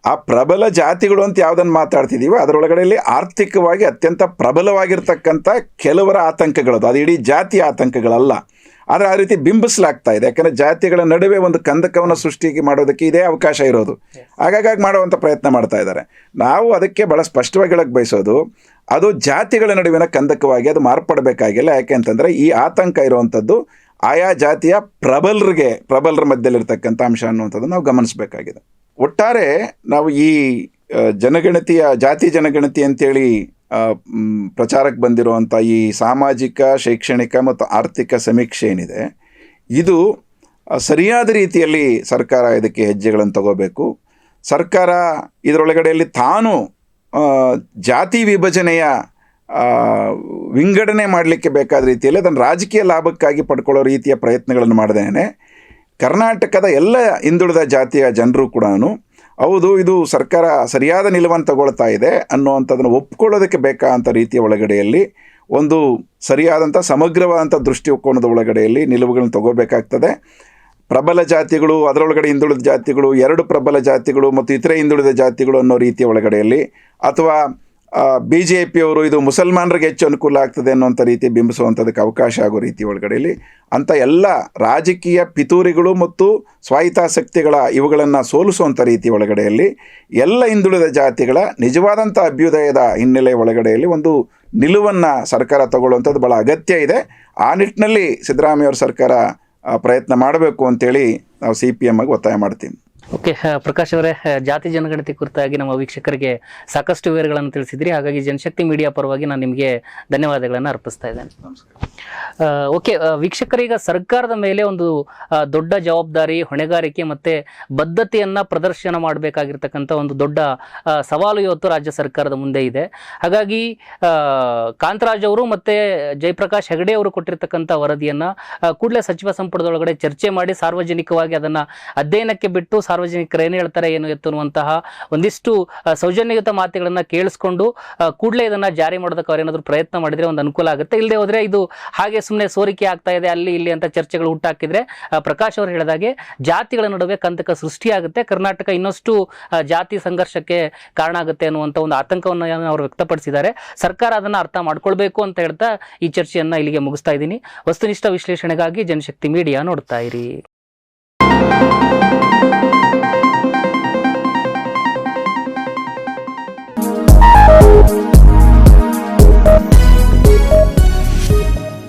ಆ ಪ್ರಬಲ ಜಾತಿಗಳು ಅಂತ ಯಾವುದನ್ನು ಮಾತಾಡ್ತಿದ್ದೀವೋ ಅದರೊಳಗಡೆಯಲ್ಲಿ ಆರ್ಥಿಕವಾಗಿ ಅತ್ಯಂತ ಪ್ರಬಲವಾಗಿರ್ತಕ್ಕಂಥ ಕೆಲವರ ಆತಂಕಗಳದು, ಅದು ಇಡೀ ಜಾತಿಯ ಆತಂಕಗಳಲ್ಲ. ಆದರೆ ಆ ರೀತಿ ಬಿಂಬಿಸಲಾಗ್ತಾ ಇದೆ. ಯಾಕಂದರೆ ಜಾತಿಗಳ ನಡುವೆ ಒಂದು ಕಂದಕವನ್ನು ಸೃಷ್ಟಿಗೆ ಮಾಡೋದಕ್ಕೆ ಇದೇ ಅವಕಾಶ ಇರೋದು. ಹಾಗಾಗಿ ಮಾಡುವಂಥ ಪ್ರಯತ್ನ ಮಾಡ್ತಾ ಇದ್ದಾರೆ. ನಾವು ಅದಕ್ಕೆ ಭಾಳ ಸ್ಪಷ್ಟವಾಗಿ ಹೇಳಕ್ಕೆ ಬಯಸೋದು, ಅದು ಜಾತಿಗಳ ನಡುವಿನ ಕಂದಕವಾಗಿ ಅದು ಮಾರ್ಪಡಬೇಕಾಗಿಲ್ಲ. ಯಾಕೆ ಅಂತಂದರೆ, ಈ ಆತಂಕ ಇರುವಂಥದ್ದು ಆಯಾ ಜಾತಿಯ ಪ್ರಬಲರ ಮಧ್ಯದಲ್ಲಿರ್ತಕ್ಕಂಥ ಅಂಶ ಅನ್ನುವಂಥದ್ದು ನಾವು ಗಮನಿಸಬೇಕಾಗಿದೆ. ಒಟ್ಟಾರೆ ನಾವು ಈ ಜಾತಿ ಜನಗಣತಿ ಅಂತೇಳಿ ಪ್ರಚಾರಕ್ಕೆ ಬಂದಿರುವಂಥ ಈ ಸಾಮಾಜಿಕ, ಶೈಕ್ಷಣಿಕ ಮತ್ತು ಆರ್ಥಿಕ ಸಮೀಕ್ಷೆ ಏನಿದೆ, ಇದು ಸರಿಯಾದ ರೀತಿಯಲ್ಲಿ ಸರ್ಕಾರ ಇದಕ್ಕೆ ಹೆಜ್ಜೆಗಳನ್ನು ತಗೋಬೇಕು. ಸರ್ಕಾರ ಇದರೊಳಗಡೆಯಲ್ಲಿ ತಾನು ಜಾತಿ ವಿಭಜನೆಯ ವಿಂಗಡಣೆ ಮಾಡಲಿಕ್ಕೆ ಬೇಕಾದ ರೀತಿಯಲ್ಲಿ ಅದನ್ನು ರಾಜಕೀಯ ಲಾಭಕ್ಕಾಗಿ ಪಡ್ಕೊಳ್ಳೋ ರೀತಿಯ ಪ್ರಯತ್ನಗಳನ್ನು ಮಾಡ್ದೇನೆ ಕರ್ನಾಟಕದ ಎಲ್ಲ ಹಿಂದುಳಿದ ಜಾತಿಯ ಜನರು ಕೂಡ ಹೌದು, ಇದು ಸರ್ಕಾರ ಸರಿಯಾದ ನಿಲುವನ್ನು ತಗೊಳ್ತಾ ಇದೆ ಅನ್ನುವಂಥದ್ದನ್ನು ಒಪ್ಕೊಳ್ಳೋದಕ್ಕೆ ಬೇಕಾದಂಥ ರೀತಿಯ ಒಳಗಡೆಯಲ್ಲಿ ಒಂದು ಸರಿಯಾದಂಥ ಸಮಗ್ರವಾದಂಥ ದೃಷ್ಟಿಕೋನದ ಒಳಗಡೆಯಲ್ಲಿ ನಿಲುವುಗಳನ್ನು ತಗೋಬೇಕಾಗ್ತದೆ. ಪ್ರಬಲ ಜಾತಿಗಳು, ಅದರೊಳಗಡೆ ಹಿಂದುಳಿದ ಜಾತಿಗಳು, ಎರಡು ಪ್ರಬಲ ಜಾತಿಗಳು ಮತ್ತು ಇತರೆ ಹಿಂದುಳಿದ ಜಾತಿಗಳು ಅನ್ನೋ ರೀತಿಯ ಒಳಗಡೆಯಲ್ಲಿ, ಅಥವಾ BJPಯವರು ಇದು ಮುಸಲ್ಮಾನರಿಗೆ ಹೆಚ್ಚು ಅನುಕೂಲ ಆಗ್ತದೆ ಅನ್ನೋಂಥ ರೀತಿ ಬಿಂಬಿಸುವಂಥದಕ್ಕೆ ಅವಕಾಶ ಆಗೋ ರೀತಿ ಒಳಗಡೆಯಲ್ಲಿ ಅಂಥ ಎಲ್ಲ ರಾಜಕೀಯ ಪಿತೂರಿಗಳು ಮತ್ತು ಸ್ವಾಯತ್ತಾಸಕ್ತಿಗಳ ಇವುಗಳನ್ನು ಸೋಲಿಸುವಂಥ ರೀತಿ ಒಳಗಡೆಯಲ್ಲಿ ಎಲ್ಲ ಹಿಂದುಳಿದ ಜಾತಿಗಳ ನಿಜವಾದಂಥ ಅಭ್ಯುದಯದ ಹಿನ್ನೆಲೆ ಒಳಗಡೆಯಲ್ಲಿ ಒಂದು ನಿಲುವನ್ನು ಸರ್ಕಾರ ತಗೊಳ್ಳುವಂಥದ್ದು ಭಾಳ ಅಗತ್ಯ ಇದೆ. ಆ ನಿಟ್ಟಿನಲ್ಲಿ ಸಿದ್ದರಾಮಯ್ಯವ್ರ ಸರ್ಕಾರ ಪ್ರಯತ್ನ ಮಾಡಬೇಕು ಅಂತೇಳಿ ನಾವು CPM ಆಗಿ ಒತ್ತಾಯ ಮಾಡ್ತೀವಿ. ಓಕೆ, ಪ್ರಕಾಶ್ ಅವರೇ, ಜಾತಿ ಜನಗಣತಿ ಕುರಿತಾಗಿ ನಮ್ಮ ವೀಕ್ಷಕರಿಗೆ ಸಾಕಷ್ಟು ವಿವರಗಳನ್ನು ತಿಳಿಸಿದ್ರಿ. ಹಾಗಾಗಿ ಜನಶಕ್ತಿ ಮೀಡಿಯಾ ಪರವಾಗಿ ನಾನು ನಿಮಗೆ ಧನ್ಯವಾದಗಳನ್ನು ಅರ್ಪಿಸ್ತಾ ಇದ್ದೇನೆ. ಓಕೆ ವೀಕ್ಷಕರೀಗ ಸರ್ಕಾರದ ಮೇಲೆ ಒಂದು ದೊಡ್ಡ ಜವಾಬ್ದಾರಿ, ಹೊಣೆಗಾರಿಕೆ ಮತ್ತು ಬದ್ಧತೆಯನ್ನು ಪ್ರದರ್ಶನ ಮಾಡಬೇಕಾಗಿರ್ತಕ್ಕಂಥ ಒಂದು ದೊಡ್ಡ ಸವಾಲು ಇವತ್ತು ರಾಜ್ಯ ಸರ್ಕಾರದ ಮುಂದೆ ಇದೆ. ಹಾಗಾಗಿ ಕಾಂತರಾಜ್ ಅವರು ಮತ್ತು ಜಯಪ್ರಕಾಶ್ ಹೆಗಡೆ ಅವರು ಕೊಟ್ಟಿರ್ತಕ್ಕಂಥ ವರದಿಯನ್ನು ಕೂಡಲೇ ಸಚಿವ ಸಂಪುಟದೊಳಗಡೆ ಚರ್ಚೆ ಮಾಡಿ ಸಾರ್ವಜನಿಕವಾಗಿ ಅದನ್ನು ಅಧ್ಯಯನಕ್ಕೆ ಬಿಟ್ಟು ಸಾರ್ವಜನಿಕರು ಏನು ಹೇಳ್ತಾರೆ ಏನು ಎತ್ತುವಂತಹ ಒಂದಿಷ್ಟು ಸೌಜನ್ಯಯುತ ಮಾತುಗಳನ್ನ ಕೇಳಿಸ್ಕೊಂಡು ಕೂಡಲೇ ಇದನ್ನ ಜಾರಿ ಮಾಡೋದಕ್ಕೆ ಅವ್ರು ಏನಾದರೂ ಪ್ರಯತ್ನ ಮಾಡಿದ್ರೆ ಒಂದು ಅನುಕೂಲ ಆಗುತ್ತೆ. ಇಲ್ಲದೆ ಹೋದ್ರೆ ಇದು ಹಾಗೆ ಸುಮ್ಮನೆ ಸೋರಿಕೆ ಆಗ್ತಾ ಇದೆ ಅಲ್ಲಿ ಇಲ್ಲಿ ಅಂತ ಚರ್ಚೆಗಳು ಹುಟ್ಟಾಕಿದ್ರೆ ಪ್ರಕಾಶ್ ಅವರು ಹೇಳಿದಾಗೆ ಜಾತಿಗಳ ನಡುವೆ ಕಂದಕ ಸೃಷ್ಟಿಯಾಗುತ್ತೆ, ಕರ್ನಾಟಕ ಇನ್ನಷ್ಟು ಜಾತಿ ಸಂಘರ್ಷಕ್ಕೆ ಕಾರಣ ಆಗುತ್ತೆ ಅನ್ನುವಂಥ ಒಂದು ಆತಂಕವನ್ನು ಅವರು ವ್ಯಕ್ತಪಡಿಸಿದ್ದಾರೆ. ಸರ್ಕಾರ ಅದನ್ನ ಅರ್ಥ ಮಾಡ್ಕೊಳ್ಬೇಕು ಅಂತ ಹೇಳ್ತಾ ಈ ಚರ್ಚೆಯನ್ನ ಇಲ್ಲಿಗೆ ಮುಗಿಸ್ತಾ ಇದ್ದೀನಿ. ವಸ್ತುನಿಷ್ಠ ವಿಶ್ಲೇಷಣೆಗಾಗಿ ಜನಶಕ್ತಿ ಮೀಡಿಯಾ ನೋಡ್ತಾ ಇರಿ.